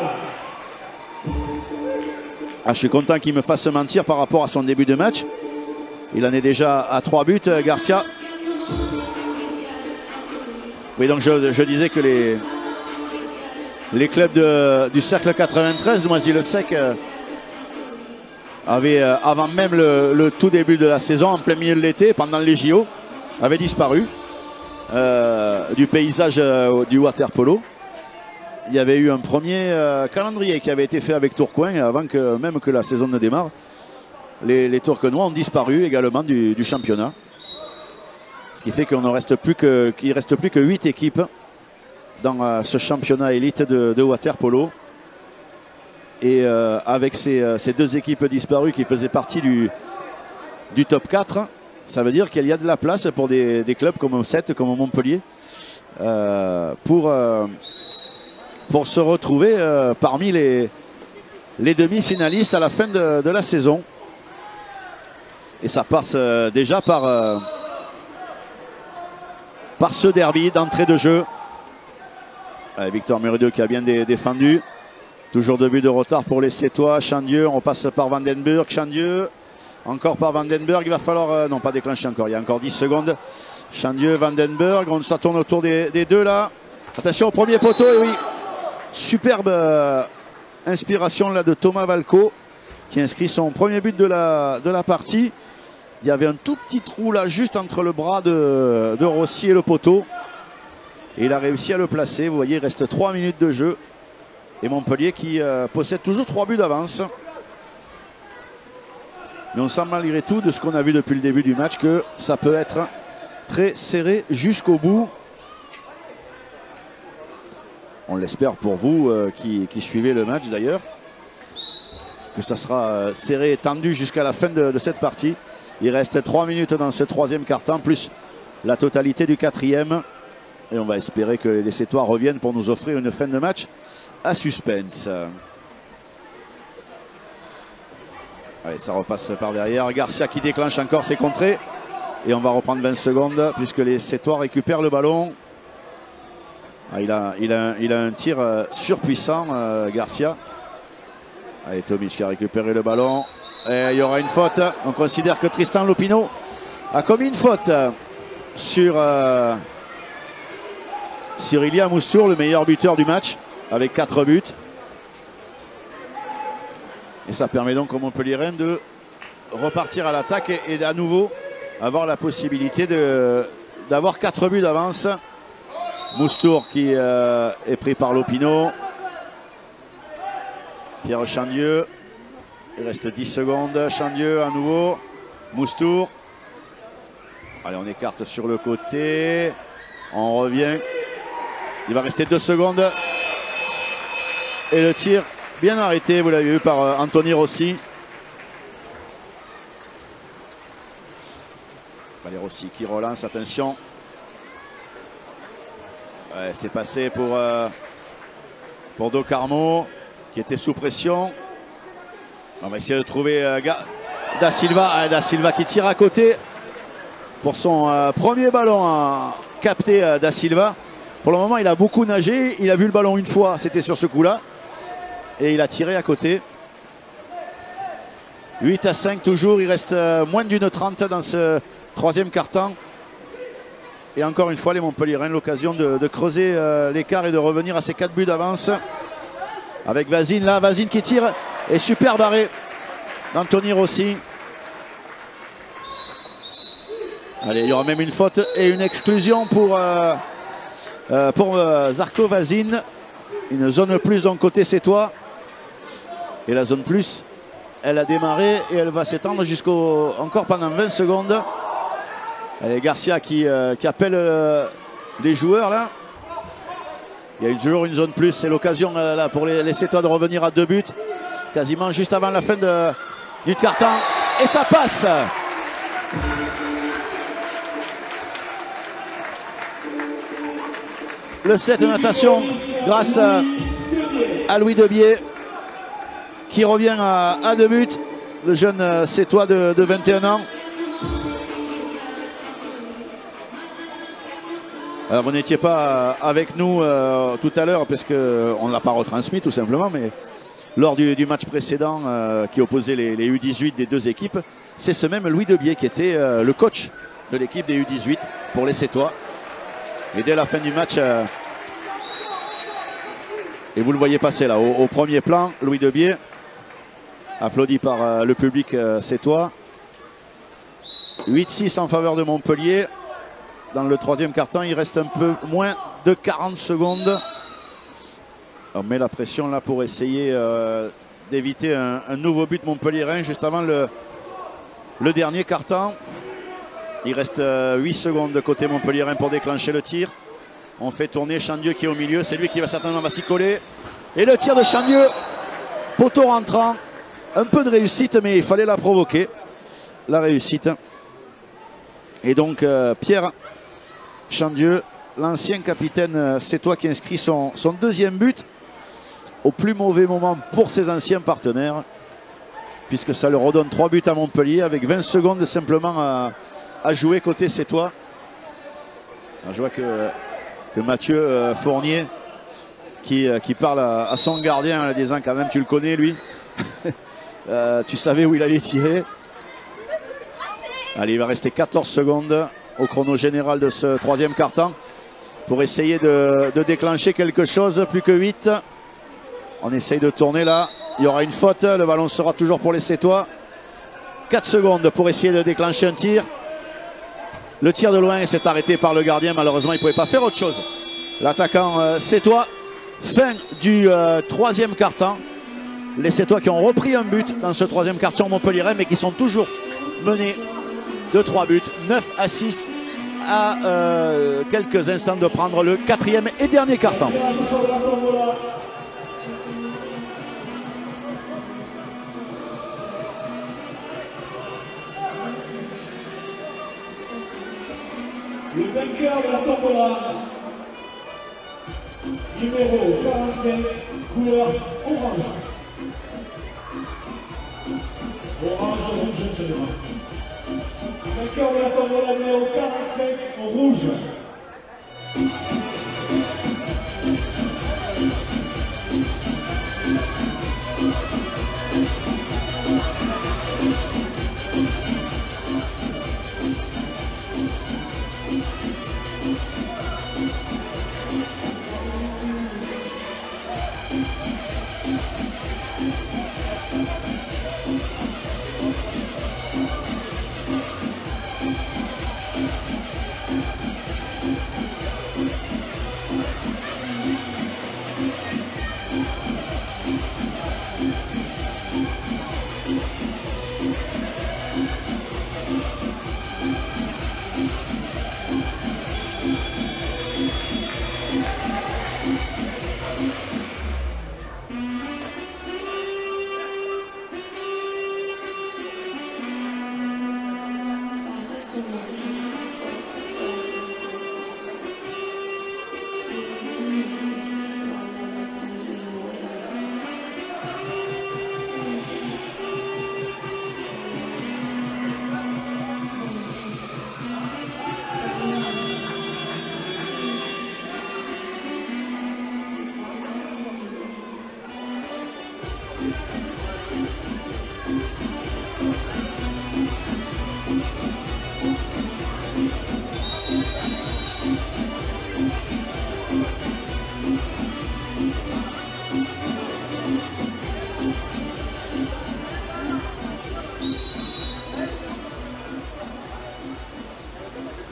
Ah, je suis content qu'il me fasse mentir par rapport à son début de match. Il en est déjà à 3 buts, Garcia. Oui, donc je disais que les clubs du Cercle 93, Noisy-le-Sec, avaient, avant même le tout début de la saison, en plein milieu de l'été, pendant les JO, avaient disparu du paysage du water-polo. Il y avait eu un premier calendrier qui avait été fait avec Tourcoing avant que même que la saison ne démarre. Les Tourquenois ont disparu également du championnat. Ce qui fait qu'il ne reste plus que 8 équipes dans ce championnat élite de water-polo. Et avec ces 2 équipes disparues qui faisaient partie du top 4, ça veut dire qu'il y a de la place pour des clubs comme Sète, comme Montpellier, pour se retrouver parmi les demi-finalistes à la fin de la saison. Et ça passe déjà par ce derby d'entrée de jeu. Victor Murillo qui a bien défendu. Toujours 2 buts de retard pour les Sétois. Chandieu, on passe par Vandenberg. Chandieu, encore par Vandenberg. Il va falloir, non pas déclencher encore, il y a encore 10 secondes. Chandieu, Vandenberg, ça tourne autour des 2 là. Attention au premier poteau, et oui. Superbe inspiration là de Thomas Valco qui inscrit son premier but de la partie. Il y avait un tout petit trou là juste entre le bras de Rossi et le poteau. Et il a réussi à le placer. Vous voyez, il reste 3 minutes de jeu. Et Montpellier qui possède toujours 3 buts d'avance. Mais on sent malgré tout, de ce qu'on a vu depuis le début du match, que ça peut être très serré jusqu'au bout. On l'espère pour vous qui suivez le match d'ailleurs. Que ça sera serré et tendu jusqu'à la fin de cette partie. Il reste 3 minutes dans ce 3e quart-temps, plus la totalité du 4e. Et on va espérer que les Sétois reviennent pour nous offrir une fin de match à suspense. Allez, ça repasse par derrière. Garcia qui déclenche encore ses contrées. Et on va reprendre 20 secondes puisque les Sétois récupèrent le ballon. Ah, il a un tir surpuissant, Garcia. Allez, Tomic qui a récupéré le ballon. Et il y aura une faute. On considère que Tristan Lopino a commis une faute sur Ilia Moussour, le meilleur buteur du match, avec 4 buts. Et ça permet donc aux Montpellierin de repartir à l'attaque et à nouveau avoir la possibilité d'avoir 4 buts d'avance. Moussour qui est pris par Lopino. Pierre Chandieu. Il reste 10 secondes. Chandieu à nouveau. Moussour. Allez, on écarte sur le côté. On revient. Il va rester 2 secondes. Et le tir bien arrêté, vous l'avez vu, par Anthony Rossi. Allez, Rossi qui relance, attention. Ouais, c'est passé pour Do Carmo, qui était sous pression. On va essayer de trouver Da Silva. Da Silva qui tire à côté pour son premier ballon capté, Da Silva. Pour le moment, il a beaucoup nagé. Il a vu le ballon une fois, c'était sur ce coup-là. Et il a tiré à côté. 8-5 toujours. Il reste moins d'une 30 dans ce 3e quart-temps. Et encore une fois, les Montpellierins, l'occasion de creuser l'écart et de revenir à ces 4 buts d'avance. Avec Vazine là, Vazine qui tire. Et superbe arrêt d'Anthony Rossi. Allez, il y aura même une faute et une exclusion pour Zarko Vazine. Une zone plus d'un côté Sétois. Et la zone plus, elle a démarré et elle va s'étendre encore pendant 20 secondes. Allez, Garcia qui appelle les joueurs là. Il y a toujours une zone plus. C'est l'occasion là pour les Sétois de revenir à 2 buts. Quasiment juste avant la fin du quart-temps. Et ça passe. Le set de natation grâce à Louis Debier qui revient à 2 buts. Le jeune Sétois de 21 ans. Alors, vous n'étiez pas avec nous tout à l'heure parce qu'on ne l'a pas retransmis tout simplement, mais lors du match précédent qui opposait les U18 des deux équipes, c'est ce même Louis Debier qui était le coach de l'équipe des U18 pour les Sétois. Et dès la fin du match, et vous le voyez passer là, au premier plan, Louis Debier, applaudi par le public sétois. 8-6 en faveur de Montpellier. Dans le troisième quart-temps, il reste un peu moins de 40 secondes. On met la pression là pour essayer d'éviter un nouveau but montpelliérain juste avant le dernier quart-temps. Il reste 8 secondes de côté montpelliérain pour déclencher le tir. On fait tourner Chandieu qui est au milieu. C'est lui qui va certainement s'y coller. Et le tir de Chandieu, poteau rentrant. Un peu de réussite, mais il fallait la provoquer. La réussite. Et donc Pierre Chandieu, l'ancien capitaine sétois qui inscrit son deuxième but au plus mauvais moment pour ses anciens partenaires, puisque ça leur redonne 3 buts à Montpellier avec 20 secondes simplement à jouer côté sétois. Alors, je vois que Mathieu Fournier qui parle à son gardien en disant quand même tu le connais lui. Tu savais où il allait tirer. Allez, il va rester 14 secondes au chrono général de ce troisième quart-temps pour essayer de déclencher quelque chose. Plus que 8. On essaye de tourner là. Il y aura une faute. Le ballon sera toujours pour les Sétois. 4 secondes pour essayer de déclencher un tir. Le tir de loin s'est arrêté par le gardien. Malheureusement, il ne pouvait pas faire autre chose. L'attaquant sétois. Fin du troisième quart-temps. Les Sétois qui ont repris un but dans ce troisième quart-temps montpelliérain, mais qui sont toujours menés de 3 buts, 9-6 à quelques instants de prendre le quatrième et dernier quart-temps. Le vainqueur de la tombola, numéro 45, couleur orange. Orange, rouge, seulement. Vainqueur de la tombola numéro 45 en rouge.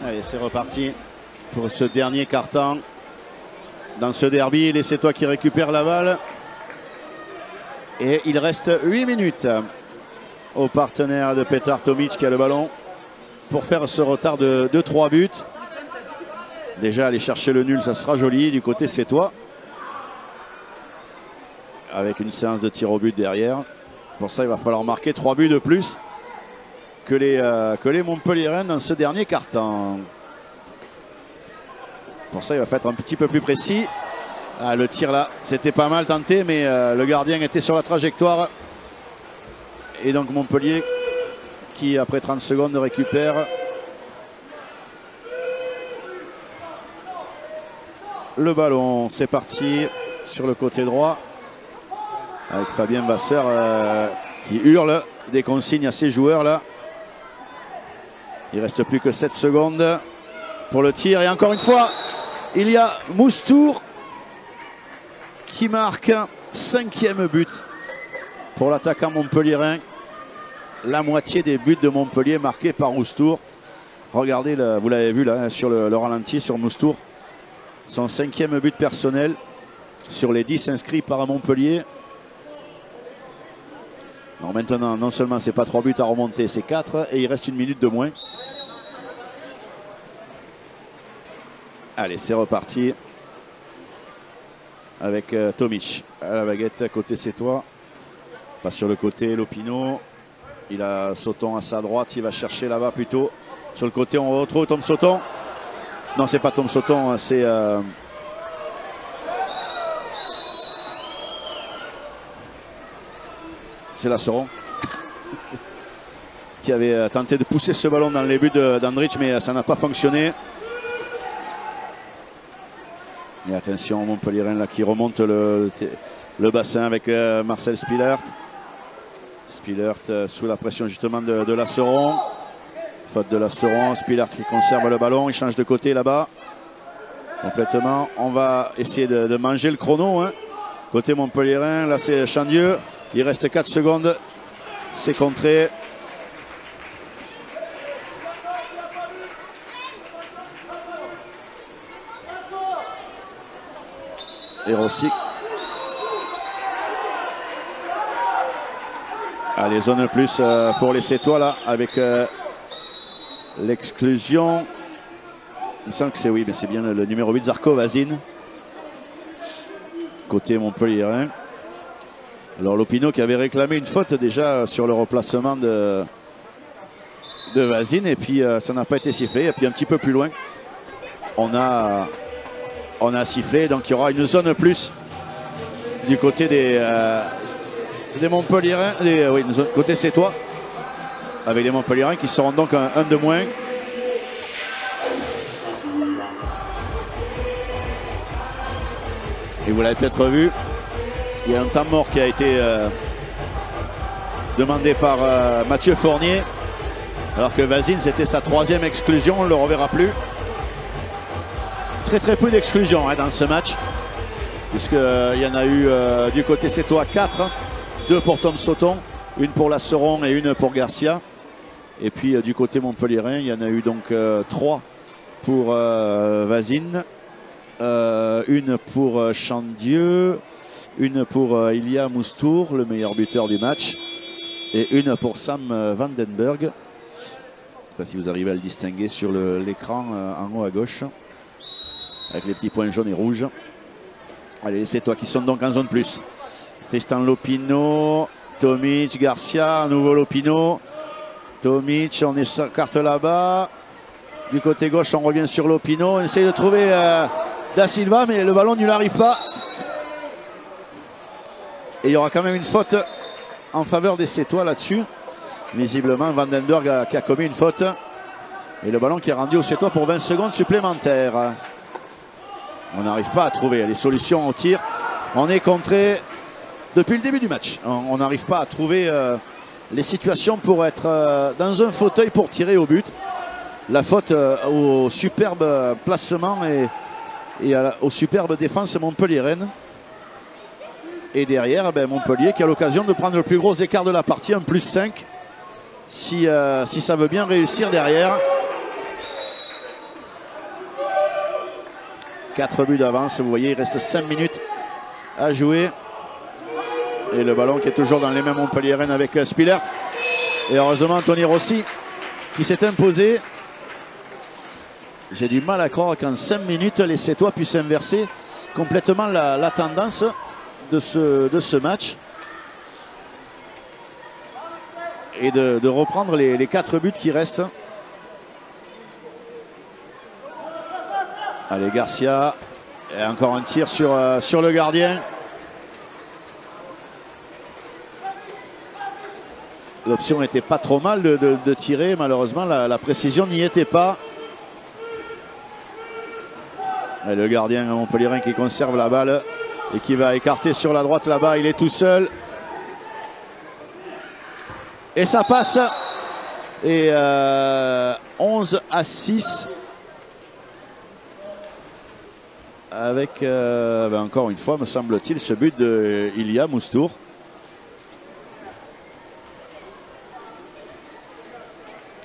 Allez, c'est reparti pour ce dernier quart-temps. Dans ce derby, les Sétois qui récupèrent la balle. Et il reste 8 minutes au partenaire de Petar Tomic qui a le ballon pour faire ce retard de 3 buts. Déjà, aller chercher le nul, ça sera joli du côté sétois. Avec une séance de tir au but derrière. Pour ça, il va falloir marquer 3 buts de plus que les Montpelliérains dans ce dernier quart-temps. Pour ça, il va falloir être un petit peu plus précis. Ah, le tir là, c'était pas mal tenté, mais le gardien était sur la trajectoire. Et donc Montpellier qui, après 30 secondes, récupère. le ballon. C'est parti sur le côté droit avec Fabien Vasseur qui hurle des consignes à ses joueurs là. Il ne reste plus que 7 secondes pour le tir. Et encore une fois, il y a Moustour qui marque un 5e but pour l'attaquant montpelliérain. La moitié des buts de Montpellier marqués par Moustour. Regardez, vous l'avez vu là sur le ralenti sur Moustour. Son 5e but personnel sur les 10 inscrits par Montpellier. Alors maintenant, non seulement c'est pas 3 buts à remonter, c'est 4 et il reste 1 minute de moins. Allez, c'est reparti avec Tomic à la baguette à côté Sétois. Pas sur le côté, Lopino. Il a Sauton à sa droite, il va chercher là-bas plutôt. Sur le côté, on retrouve Tom Sauton. Non, c'est pas Tom Sauton, c'est Lasseron qui avait tenté de pousser ce ballon dans les buts d'Andrich, mais ça n'a pas fonctionné. Et attention, Montpelliérain là qui remonte le bassin avec Marcel Spillert. Spillert sous la pression justement de Lasseron. Faute de Lasseron, Spillert qui conserve le ballon, il change de côté là-bas. Complètement, on va essayer de manger le chrono. Hein. Côté Montpelliérain, là c'est Chandieu. Il reste 4 secondes. C'est contré. Et Rossi. Allez, zone plus pour les Sétois là, avec l'exclusion. Il me semble que c'est oui, mais c'est bien le numéro 8, Zarko Vazine. Côté Montpelliérain. Alors Lopino qui avait réclamé une faute déjà sur le replacement de Vazine. Et puis ça n'a pas été sifflé. Et puis un petit peu plus loin, on a sifflé. Donc il y aura une zone plus du côté des Montpelliérains. Oui, une zone côté Sétois. Avec les Montpelliérains qui seront donc un de moins. Et vous l'avez peut-être vu, il y a un temps mort qui a été demandé par Mathieu Fournier. Alors que Vazine, c'était sa 3e exclusion, on ne le reverra plus. Très peu d'exclusions hein, dans ce match. Puisqu'il y en a eu du côté Sétois 4. 2 pour Tom Sauton, 1 pour Lasseron et 1 pour Garcia. Et puis du côté montpelliérain, il y en a eu donc 3 pour Vazine. 1 pour Chandieu, 1 pour Ilya Moustour, le meilleur buteur du match, et 1 pour Sam Vandenberg. Je ne sais pas si vous arrivez à le distinguer sur l'écran en haut à gauche, avec les petits points jaunes et rouges. Allez, c'est toi qui sont donc en zone plus. Tristan Lopino, Tomic, Garcia, à nouveau Lopino. Tomic, on écarte là-bas. Du côté gauche, on revient sur Lopino. On essaye de trouver Da Silva, mais le ballon ne lui arrive pas. Et il y aura quand même une faute en faveur des Sétois là-dessus. Visiblement, Vandenberg qui a commis une faute. Et le ballon qui est rendu aux Sétois pour 20 secondes supplémentaires. On n'arrive pas à trouver les solutions au tir. On est contré depuis le début du match. On n'arrive pas à trouver les situations pour être dans un fauteuil pour tirer au but. La faute au superbe placement et aux superbes défenses montpelliéraines. Et derrière, Montpellier qui a l'occasion de prendre le plus gros écart de la partie, un +5. Si ça veut bien réussir derrière. 4 buts d'avance, vous voyez, il reste 5 minutes à jouer. Et le ballon qui est toujours dans les mains montpelliéraines avec Spillert. Et heureusement, Anthony Rossi qui s'est imposé. J'ai du mal à croire qu'en 5 minutes, les Sétois puissent inverser complètement la tendance de ce match. Et de reprendre les 4 buts qui restent. Allez, Garcia. Et encore un tir sur le gardien. L'option n'était pas trop mal de tirer. Malheureusement, la précision n'y était pas. Et le gardien montpellierin qui conserve la balle et qui va écarter sur la droite là-bas. Il est tout seul. Et ça passe. Et 11-6. Avec, encore une fois, me semble-t-il, ce but de Ilya Moustour.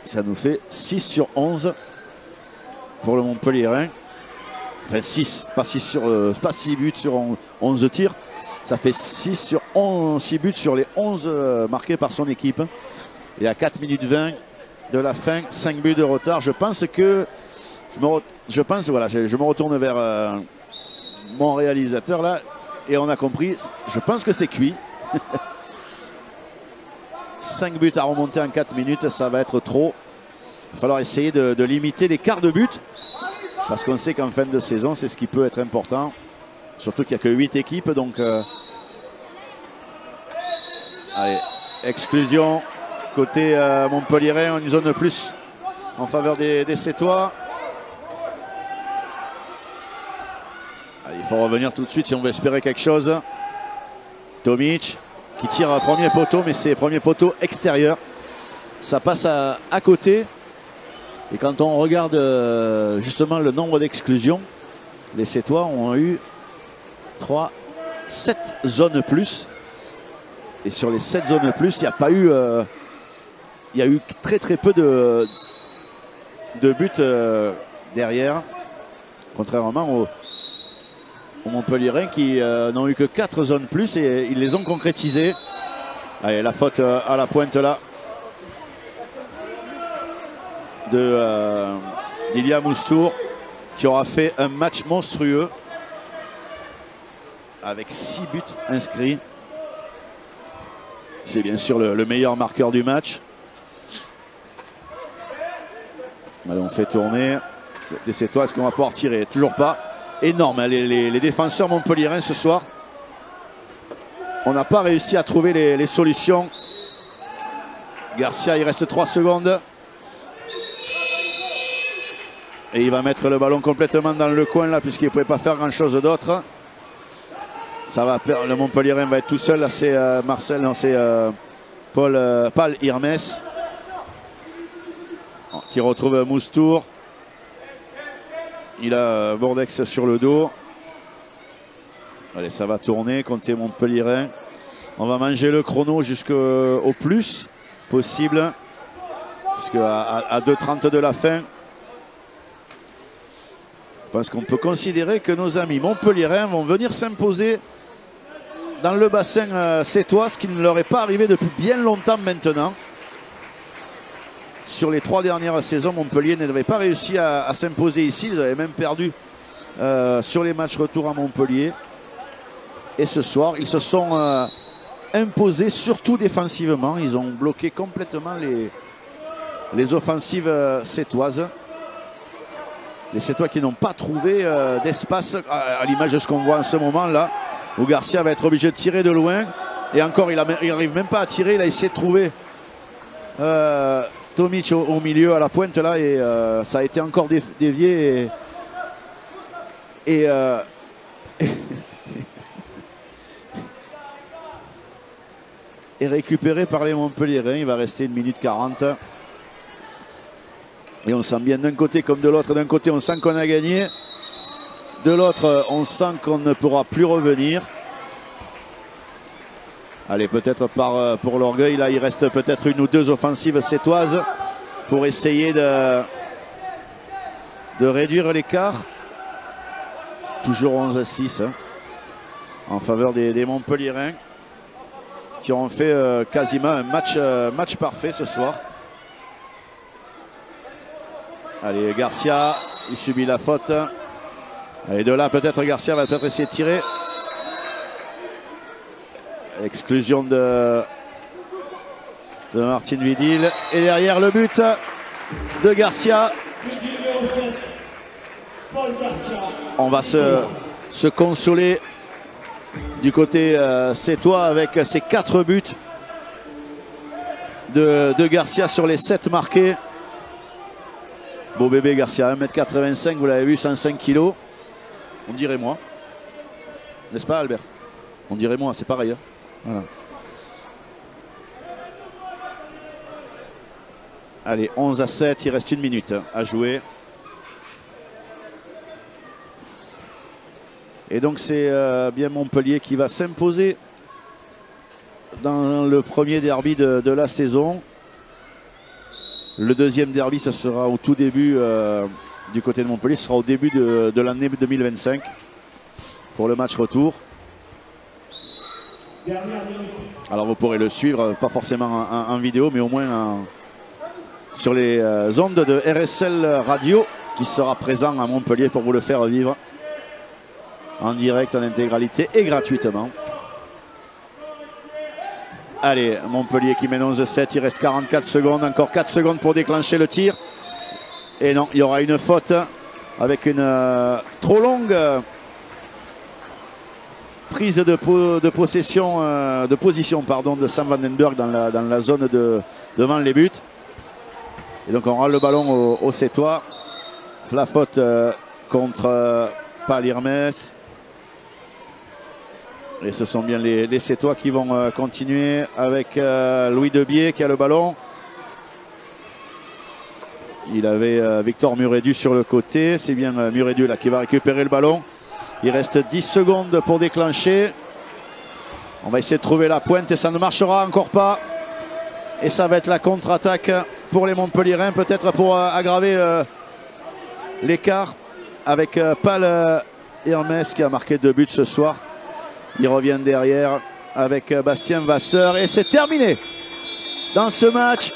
Ça nous fait 6 sur 11 pour le Montpellierin. Enfin 6, pas 6 buts sur 11 tirs. Ça fait 6 buts sur les 11 marqués par son équipe. Et à 4 minutes 20 de la fin, 5 buts de retard. Je pense que je me retourne vers mon réalisateur là et on a compris. Je pense que c'est cuit. 5 buts à remonter en 4 minutes, ça va être trop. Il va falloir essayer de limiter l'écart de but. Parce qu'on sait qu'en fin de saison, c'est ce qui peut être important. Surtout qu'il n'y a que 8 équipes. Donc, allez, exclusion côté montpellierin. Une zone plus en faveur des Sétois. Allez, il faut revenir tout de suite si on veut espérer quelque chose. Tomic qui tire un premier poteau, mais c'est premier poteau extérieur. Ça passe à côté. Et quand on regarde justement le nombre d'exclusions, les Sétois ont eu 7 zones plus. Et sur les 7 zones plus, il n'y a pas eu... il y a eu très peu de buts derrière. Contrairement aux Montpellierins qui n'ont eu que 4 zones plus et ils les ont concrétisées. Allez, la faute à la pointe là. d'Ilya Moustour qui aura fait un match monstrueux avec 6 buts inscrits. C'est bien sûr le meilleur marqueur du match. Allez, on fait tourner. C'est toi, est-ce qu'on va pouvoir tirer? Toujours pas. Énorme, les défenseurs montpellierins ce soir. On n'a pas réussi à trouver les solutions. Garcia, il reste 3 secondes. Et il va mettre le ballon complètement dans le coin là, puisqu'il ne pouvait pas faire grand chose d'autre. Ça va perdre, le Montpellierin va être tout seul. Là, c'est Marcel, non, c'est Paul Irmes qui retrouve Moustour. Il a Bordex sur le dos. Allez, ça va tourner, compter Montpellierin. On va manger le chrono jusqu'au plus possible. Puisqu'à 2:30 de la fin, je pense qu'on peut considérer que nos amis montpellierins vont venir s'imposer dans le bassin sétois, ce qui ne leur est pas arrivé depuis bien longtemps maintenant. Sur les 3 dernières saisons, Montpellier n'avait pas réussi à s'imposer ici. Ils avaient même perdu sur les matchs retour à Montpellier. Et ce soir, ils se sont imposés, surtout défensivement. Ils ont bloqué complètement les offensives sétoises. Les Sétois qui n'ont pas trouvé d'espace, à l'image de ce qu'on voit en ce moment là, où Garcia va être obligé de tirer de loin. Et encore, il n'arrive même pas à tirer. Il a essayé de trouver Tomic au milieu, à la pointe là, et ça a été encore dévié. Et récupéré par les Montpellierins. Il va rester 1 minute 40. Et on sent bien d'un côté comme de l'autre. D'un côté, on sent qu'on a gagné. De l'autre, on sent qu'on ne pourra plus revenir. Allez, peut-être pour l'orgueil, là, il reste peut-être 1 ou 2 offensives sétoises pour essayer de réduire l'écart. Toujours 11-6 hein, en faveur des Montpellierins qui ont fait quasiment un match parfait ce soir. Allez, Garcia, il subit la faute. Et de là, peut-être Garcia va peut-être essayer de tirer. Exclusion de Martin Vidil. Et derrière, le but de Garcia. On va se consoler du côté sétois avec ses 4 buts de Garcia sur les 7 marqués. Beau bébé Garcia, 1,85 m, vous l'avez vu, 105 kg. On dirait moi. N'est-ce pas, Albert? On dirait moi, c'est pareil. Hein. Voilà. Allez, 11-7, il reste 1 minute à jouer. Et donc c'est bien Montpellier qui va s'imposer dans le premier derby de la saison. Le deuxième derby, ce sera au tout début du côté de Montpellier. Ce sera au début de l'année 2025 pour le match retour. Alors vous pourrez le suivre, pas forcément en vidéo, mais au moins sur les ondes de RSL Radio qui sera présent à Montpellier pour vous le faire vivre en direct, en intégralité et gratuitement. Allez, Montpellier qui mène 11-7, il reste 44 secondes, encore 4 secondes pour déclencher le tir. Et non, il y aura une faute avec une trop longue prise de possession, de position pardon, de Sam Vandenberg dans la zone devant les buts. Et donc on rend le ballon au Sétois. La faute contre Palirmes. Et ce sont bien les Sétois qui vont continuer avec Louis Debier qui a le ballon. Il avait Victor Muredu sur le côté. C'est bien Muredu là qui va récupérer le ballon. Il reste 10 secondes pour déclencher. On va essayer de trouver la pointe et ça ne marchera encore pas. Et ça va être la contre-attaque pour les Montpelliérains, peut-être pour aggraver l'écart avec Pal Hermes qui a marqué 2 buts ce soir. Il revient derrière avec Bastien Vasseur et c'est terminé dans ce match.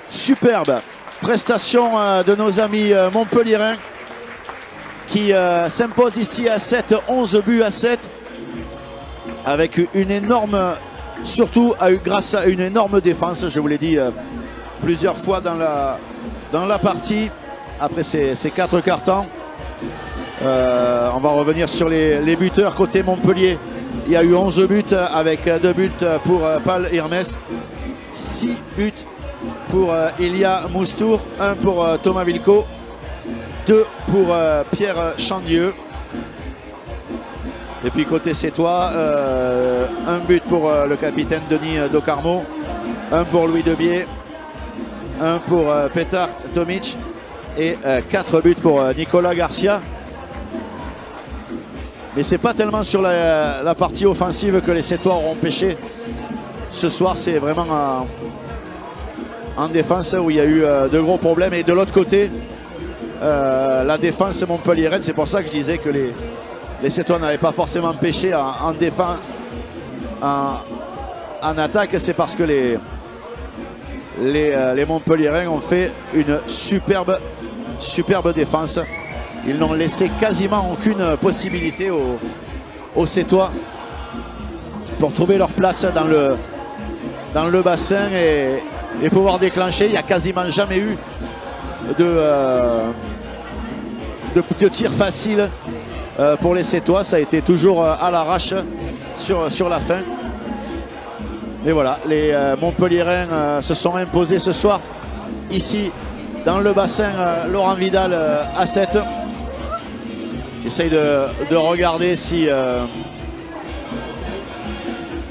Superbe prestation de nos amis montpelliérains qui s'impose ici à 7, 11 buts à 7 avec une énorme, surtout grâce à une énorme défense, je vous l'ai dit plusieurs fois dans la partie après ces 4 cartons. On va revenir sur les buteurs côté Montpellier. Il y a eu 11 buts avec 2 buts pour Pal Hermes, 6 buts pour Ilia Moustour, 1 pour Thomas Vilco, 2 pour Pierre Chandieu. Et puis côté Sétois, 1 but pour le capitaine Denis Docarmo, 1 pour Louis Debier, 1 pour Petar Tomic et 4 buts pour Nicolas Garcia. Mais c'est pas tellement sur la partie offensive que les Sétois auront pêché. Ce soir, c'est vraiment en défense où il y a eu de gros problèmes. Et de l'autre côté, la défense montpelliéraine, c'est pour ça que je disais que les Sétois n'avaient pas forcément pêché en défense, en attaque. C'est parce que les Montpelliérains ont fait une superbe défense. Ils n'ont laissé quasiment aucune possibilité aux Sétois pour trouver leur place dans le bassin et pouvoir déclencher. Il n'y a quasiment jamais eu de tir facile pour les Sétois. Ça a été toujours à l'arrache sur la fin. Et voilà, les Montpelliérains se sont imposés ce soir ici dans le bassin Laurent Vidal à 7. J'essaye de regarder si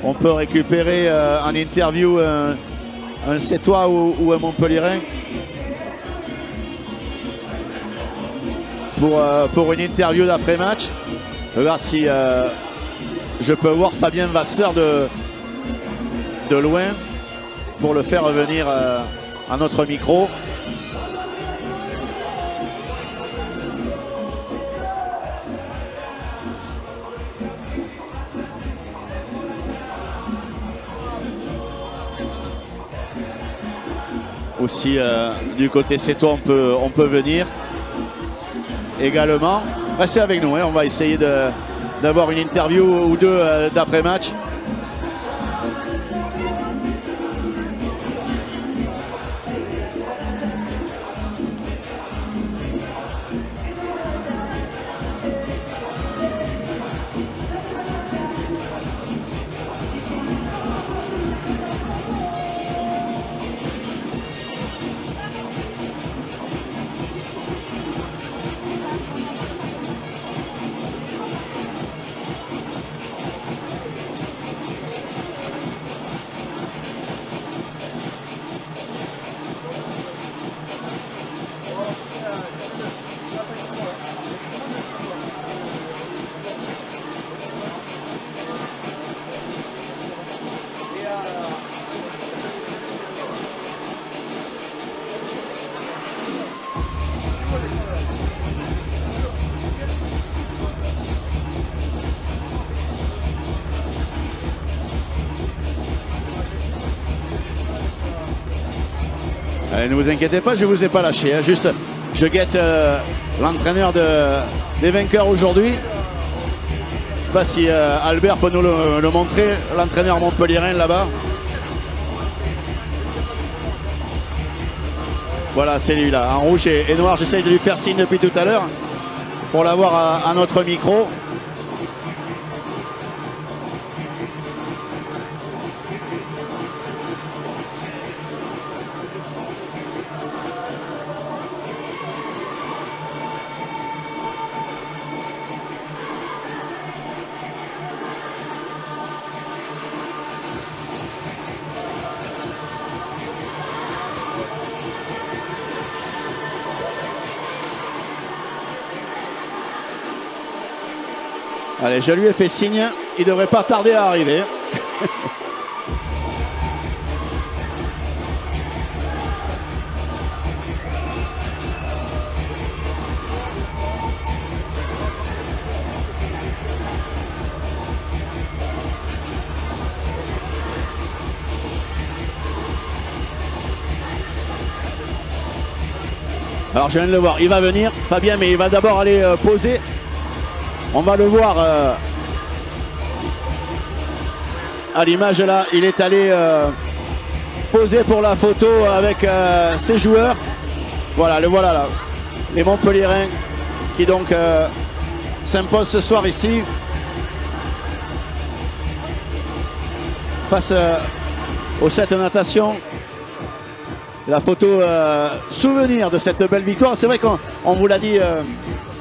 on peut récupérer en interview un Sétois ou un Montpelliérain pour une interview d'après-match. Je vais voir si je peux voir Fabien Vasseur de loin pour le faire revenir à notre micro. Aussi du côté Sétois on peut venir également. Restez avec nous, hein, on va essayer d'avoir une interview ou deux d'après-match. Ne vous inquiétez pas, je ne vous ai pas lâché. Hein. Juste, je guette l'entraîneur des vainqueurs aujourd'hui. Je ne sais pas si Albert peut nous le montrer, l'entraîneur montpelliérain là-bas. Voilà, c'est lui là, en rouge et noir. J'essaye de lui faire signe depuis tout à l'heure pour l'avoir à notre micro. Allez, je lui ai fait signe, il ne devrait pas tarder à arriver. Alors je viens de le voir, il va venir, Fabien, mais il va d'abord aller poser. On va le voir à l'image là, il est allé poser pour la photo avec ses joueurs. Voilà, le voilà là, les Montpelliérains qui donc s'imposent ce soir ici face au 7 natation. La photo souvenir de cette belle victoire. C'est vrai qu'on vous l'a dit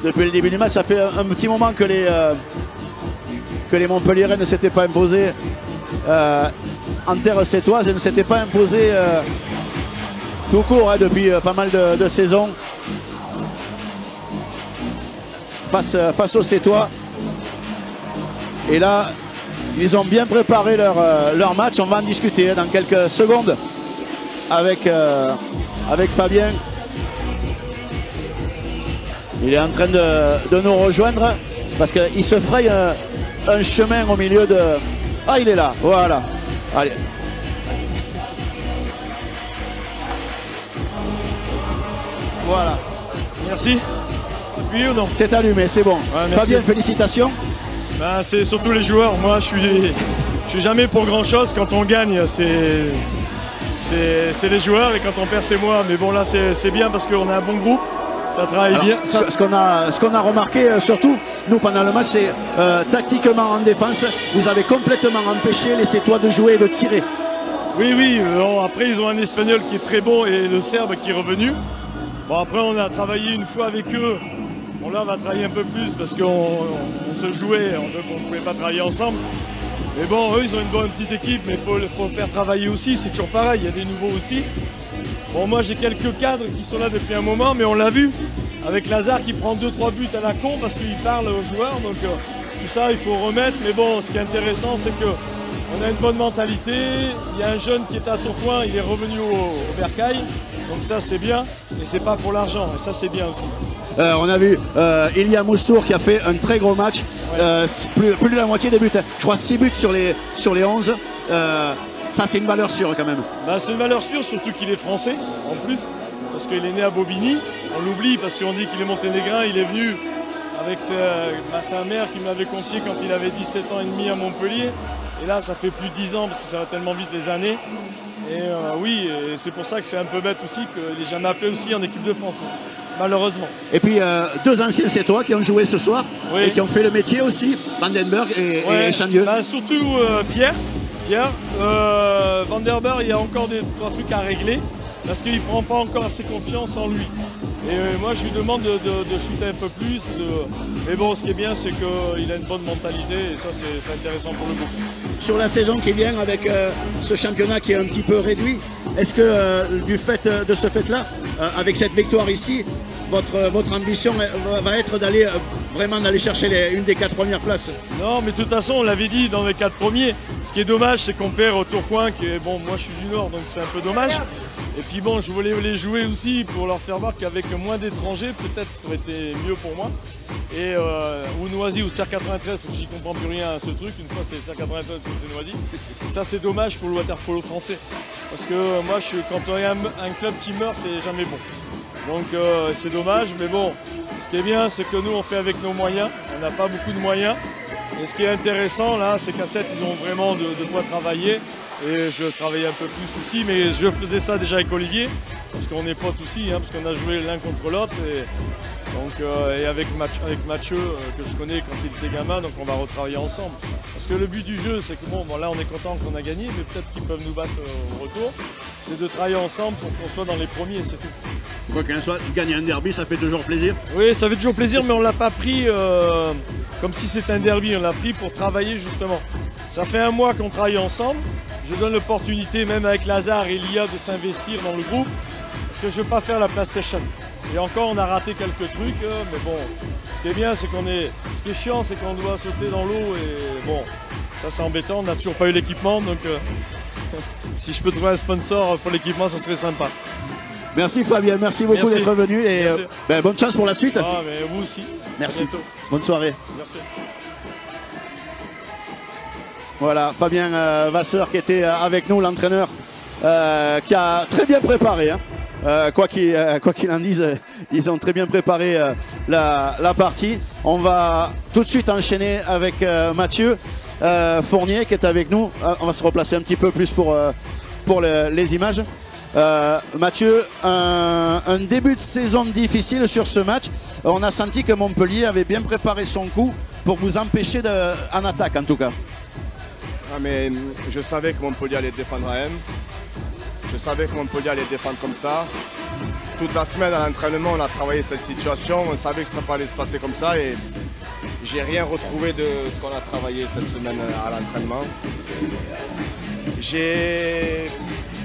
depuis le début du match, ça fait un petit moment que les Montpelliérains ne s'étaient pas imposés en terre sétoise et ne s'étaient pas imposés tout court hein, depuis pas mal de saisons face aux Sétois. Et là, ils ont bien préparé leur match. On va en discuter dans quelques secondes avec Fabien. Il est en train de nous rejoindre parce qu'il se fraye un chemin au milieu de... Ah, il est là, voilà. Allez. Voilà. Merci. Oui ou non? C'est allumé, c'est bon. Ouais, Fabien, félicitations. Ben, c'est surtout les joueurs. Moi, je suis jamais pour grand-chose. Quand on gagne, c'est les joueurs et quand on perd, c'est moi. Mais bon, là, c'est bien parce qu'on a un bon groupe. Ça travaille alors, bien. Ce qu'on a remarqué, surtout, nous, pendant le match, c'est tactiquement en défense, vous avez complètement empêché les Sétois de jouer et de tirer. Oui, oui. Après, ils ont un Espagnol qui est très bon et le Serbe qui est revenu. Bon, après, on a travaillé une fois avec eux. Bon, là, on va travailler un peu plus parce qu'on se jouait, on ne pouvait pas travailler ensemble. Mais bon, eux, ils ont une bonne petite équipe, mais il faut faire travailler aussi. C'est toujours pareil, il y a des nouveaux aussi. Bon, moi, j'ai quelques cadres qui sont là depuis un moment, mais on l'a vu. Avec Lazare qui prend 2-3 buts à la con parce qu'il parle aux joueurs. Donc, tout ça, il faut remettre. Mais bon, ce qui est intéressant, c'est qu'on a une bonne mentalité. Il y a un jeune qui était à Tourcoing, il est revenu au Bercail. Donc ça, c'est bien. Et c'est pas pour l'argent. Et ça, c'est bien aussi. On a vu Ilia Moussour qui a fait un très gros match. Ouais. Plus de la moitié des buts. Je crois 6 buts sur les 11. Ça, c'est une valeur sûre quand même. Bah, c'est une valeur sûre, surtout qu'il est français en plus. Parce qu'il est né à Bobigny. On l'oublie parce qu'on dit qu'il est monténégrin. Il est venu avec sa mère qui me l'avait confié quand il avait 17 ans et demi à Montpellier. Et là, ça fait plus de 10 ans parce que ça va tellement vite les années. Et oui, c'est pour ça que c'est un peu bête aussi qu'il n'est jamais appelé aussi en équipe de France aussi, malheureusement. Et puis deux anciens Sétois qui ont joué ce soir oui. Et qui ont fait le métier aussi, Vandenberg et Chandieu. Bah, surtout Pierre. Vandenberg, il y a encore des trucs à régler parce qu'il ne prend pas encore assez confiance en lui. Et moi, je lui demande de shooter un peu plus. Mais bon, ce qui est bien, c'est qu'il a une bonne mentalité et ça, c'est intéressant pour le groupe. Sur la saison qui vient, avec ce championnat qui est un petit peu réduit, est-ce que du fait de ce fait-là, avec cette victoire ici, votre ambition va être d'aller vraiment d'aller chercher une des 4 premières places. Non, mais de toute façon, on l'avait dit dans les 4 premiers. Ce qui est dommage, c'est qu'on perd au Tourcoing, qui est bon. Moi, je suis du Nord, donc c'est un peu dommage. Et puis bon, je voulais les jouer aussi pour leur faire voir qu'avec moins d'étrangers, peut-être ça aurait été mieux pour moi. Et ou Noisy ou Serre 93, j'y comprends plus rien à ce truc. Une fois c'est Serre 93, c'est Noisy. Et ça, c'est dommage pour le water polo français, parce que moi, quand il y a un club qui meurt, c'est jamais bon. Donc c'est dommage, mais bon. Ce qui est bien, c'est que nous, on fait avec nos moyens. On n'a pas beaucoup de moyens. Et ce qui est intéressant, là, c'est qu'à 7, ils ont vraiment de quoi travailler. Et je travaillais un peu plus aussi, mais je faisais ça déjà avec Olivier, parce qu'on est potes aussi, hein, parce qu'on a joué l'un contre l'autre. Et avec Mathieu, que je connais quand il était gamin, donc on va retravailler ensemble. Parce que le but du jeu, c'est que bon, là, on est content qu'on a gagné, mais peut-être qu'ils peuvent nous battre au retour. C'est de travailler ensemble pour qu'on soit dans les premiers, c'est tout. Quoi qu'il en soit, gagner un derby, ça fait toujours plaisir. Oui, ça fait toujours plaisir, mais on ne l'a pas pris comme si c'était un derby. On l'a pris pour travailler justement. Ça fait un mois qu'on travaille ensemble. Je donne l'opportunité, même avec Lazare et Lia, de s'investir dans le groupe. Parce que je ne veux pas faire la PlayStation. Et encore, on a raté quelques trucs. Mais bon, ce qui est bien, c'est qu'on est... Ce qui est chiant, c'est qu'on doit sauter dans l'eau. Et bon, ça c'est embêtant. On n'a toujours pas eu l'équipement. Donc si je peux trouver un sponsor pour l'équipement, ça serait sympa. Merci Fabien, merci beaucoup d'être venu et bonne chance pour la suite. Ah, mais vous aussi. Merci. Bonne soirée. Merci. Voilà, Fabien Vasseur qui était avec nous, l'entraîneur, qui a très bien préparé. Hein. Quoi qu'il en dise, ils ont très bien préparé la partie. On va tout de suite enchaîner avec Mathieu Fournier qui est avec nous. On va se replacer un petit peu plus pour les images. Mathieu, un début de saison difficile sur ce match. On a senti que Montpellier avait bien préparé son coup pour vous empêcher en attaque en tout cas. Ah, mais je savais que Montpellier allait défendre à M. Je savais que Montpellier allait défendre comme ça. Toute la semaine à l'entraînement, on a travaillé cette situation. On savait que ça allait se passer comme ça et j'ai rien retrouvé de ce qu'on a travaillé cette semaine à l'entraînement.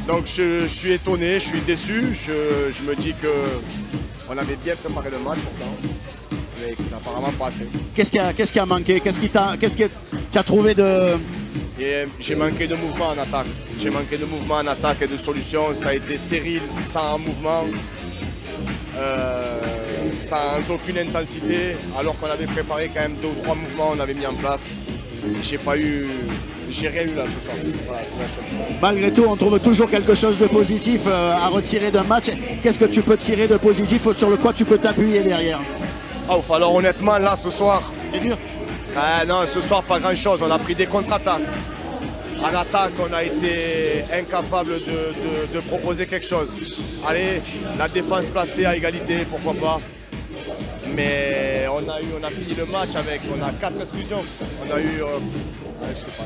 Donc je suis étonné, je suis déçu. Je me dis qu'on avait bien préparé le match pourtant, mais apparemment pas assez. Qu'est-ce qui a manqué? Qu'est-ce que tu as trouvé de... J'ai manqué de mouvement en attaque. J'ai manqué de mouvement en attaque et de solutions. Ça a été stérile, sans mouvement, sans aucune intensité, alors qu'on avait préparé quand même 2 ou 3 mouvements, on avait mis en place. J'ai rien eu là ce soir. Voilà, c'est la chose. Malgré tout, on trouve toujours quelque chose de positif à retirer d'un match. Qu'est-ce que tu peux tirer de positif sur quoi tu peux t'appuyer derrière? Alors honnêtement, là ce soir, c'est dur. Non, ce soir pas grand chose. On a pris des contre-attaques. En attaque, on a été incapable de proposer quelque chose. Allez, la défense placée à égalité, pourquoi pas. Mais on a fini le match avec, on a 4 exclusions. On a eu, je sais pas,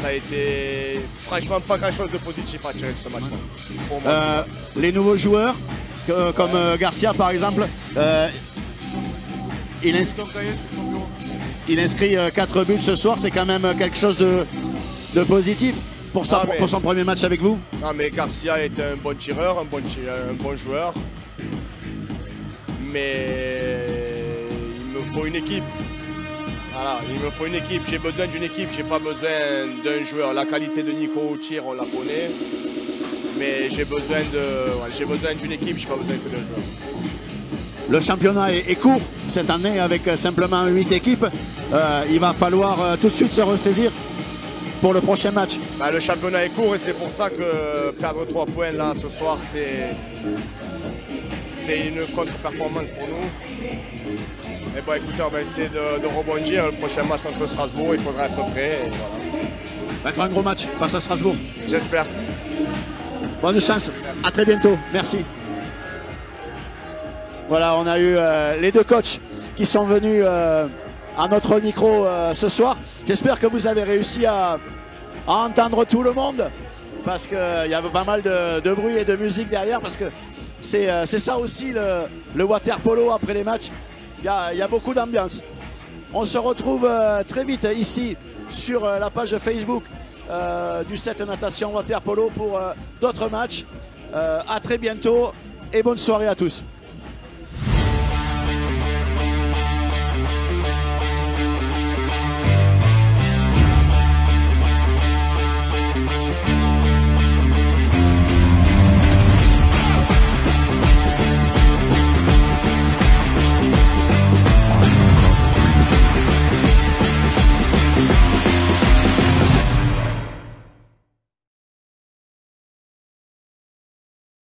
ça a été franchement pas grand chose de positif à tirer de ce match-là. Les nouveaux joueurs, comme Garcia par exemple, il inscrit 4 buts ce soir, c'est quand même quelque chose de positif pour son premier match avec vous. Non, mais Garcia est un bon tireur, un bon joueur. Mais il me faut une équipe. Voilà, il me faut une équipe. J'ai besoin d'une équipe, j'ai pas besoin d'un joueur. La qualité de Nico au tir, on la connaît. Mais j'ai besoin d'une équipe, j'ai pas besoin que d'un joueur. Le championnat est court cette année avec simplement 8 équipes. Il va falloir tout de suite se ressaisir pour le prochain match. Le championnat est court et c'est pour ça que perdre 3 points là ce soir, c'est une contre-performance pour nous. Mais bon, écoutez, on va essayer de rebondir. Le prochain match contre Strasbourg, il faudra être prêt. Et voilà. Ça va être un gros match face à Strasbourg. J'espère. Bonne chance. À très bientôt. Merci. Voilà, on a eu les 2 coachs qui sont venus à notre micro ce soir. J'espère que vous avez réussi à entendre tout le monde parce qu'il y avait pas mal de bruit et de musique derrière parce que c'est ça aussi le water polo après les matchs. Il y a beaucoup d'ambiance. On se retrouve très vite ici sur la page Facebook du 7 Natation Water Polo pour d'autres matchs. À très bientôt et bonne soirée à tous.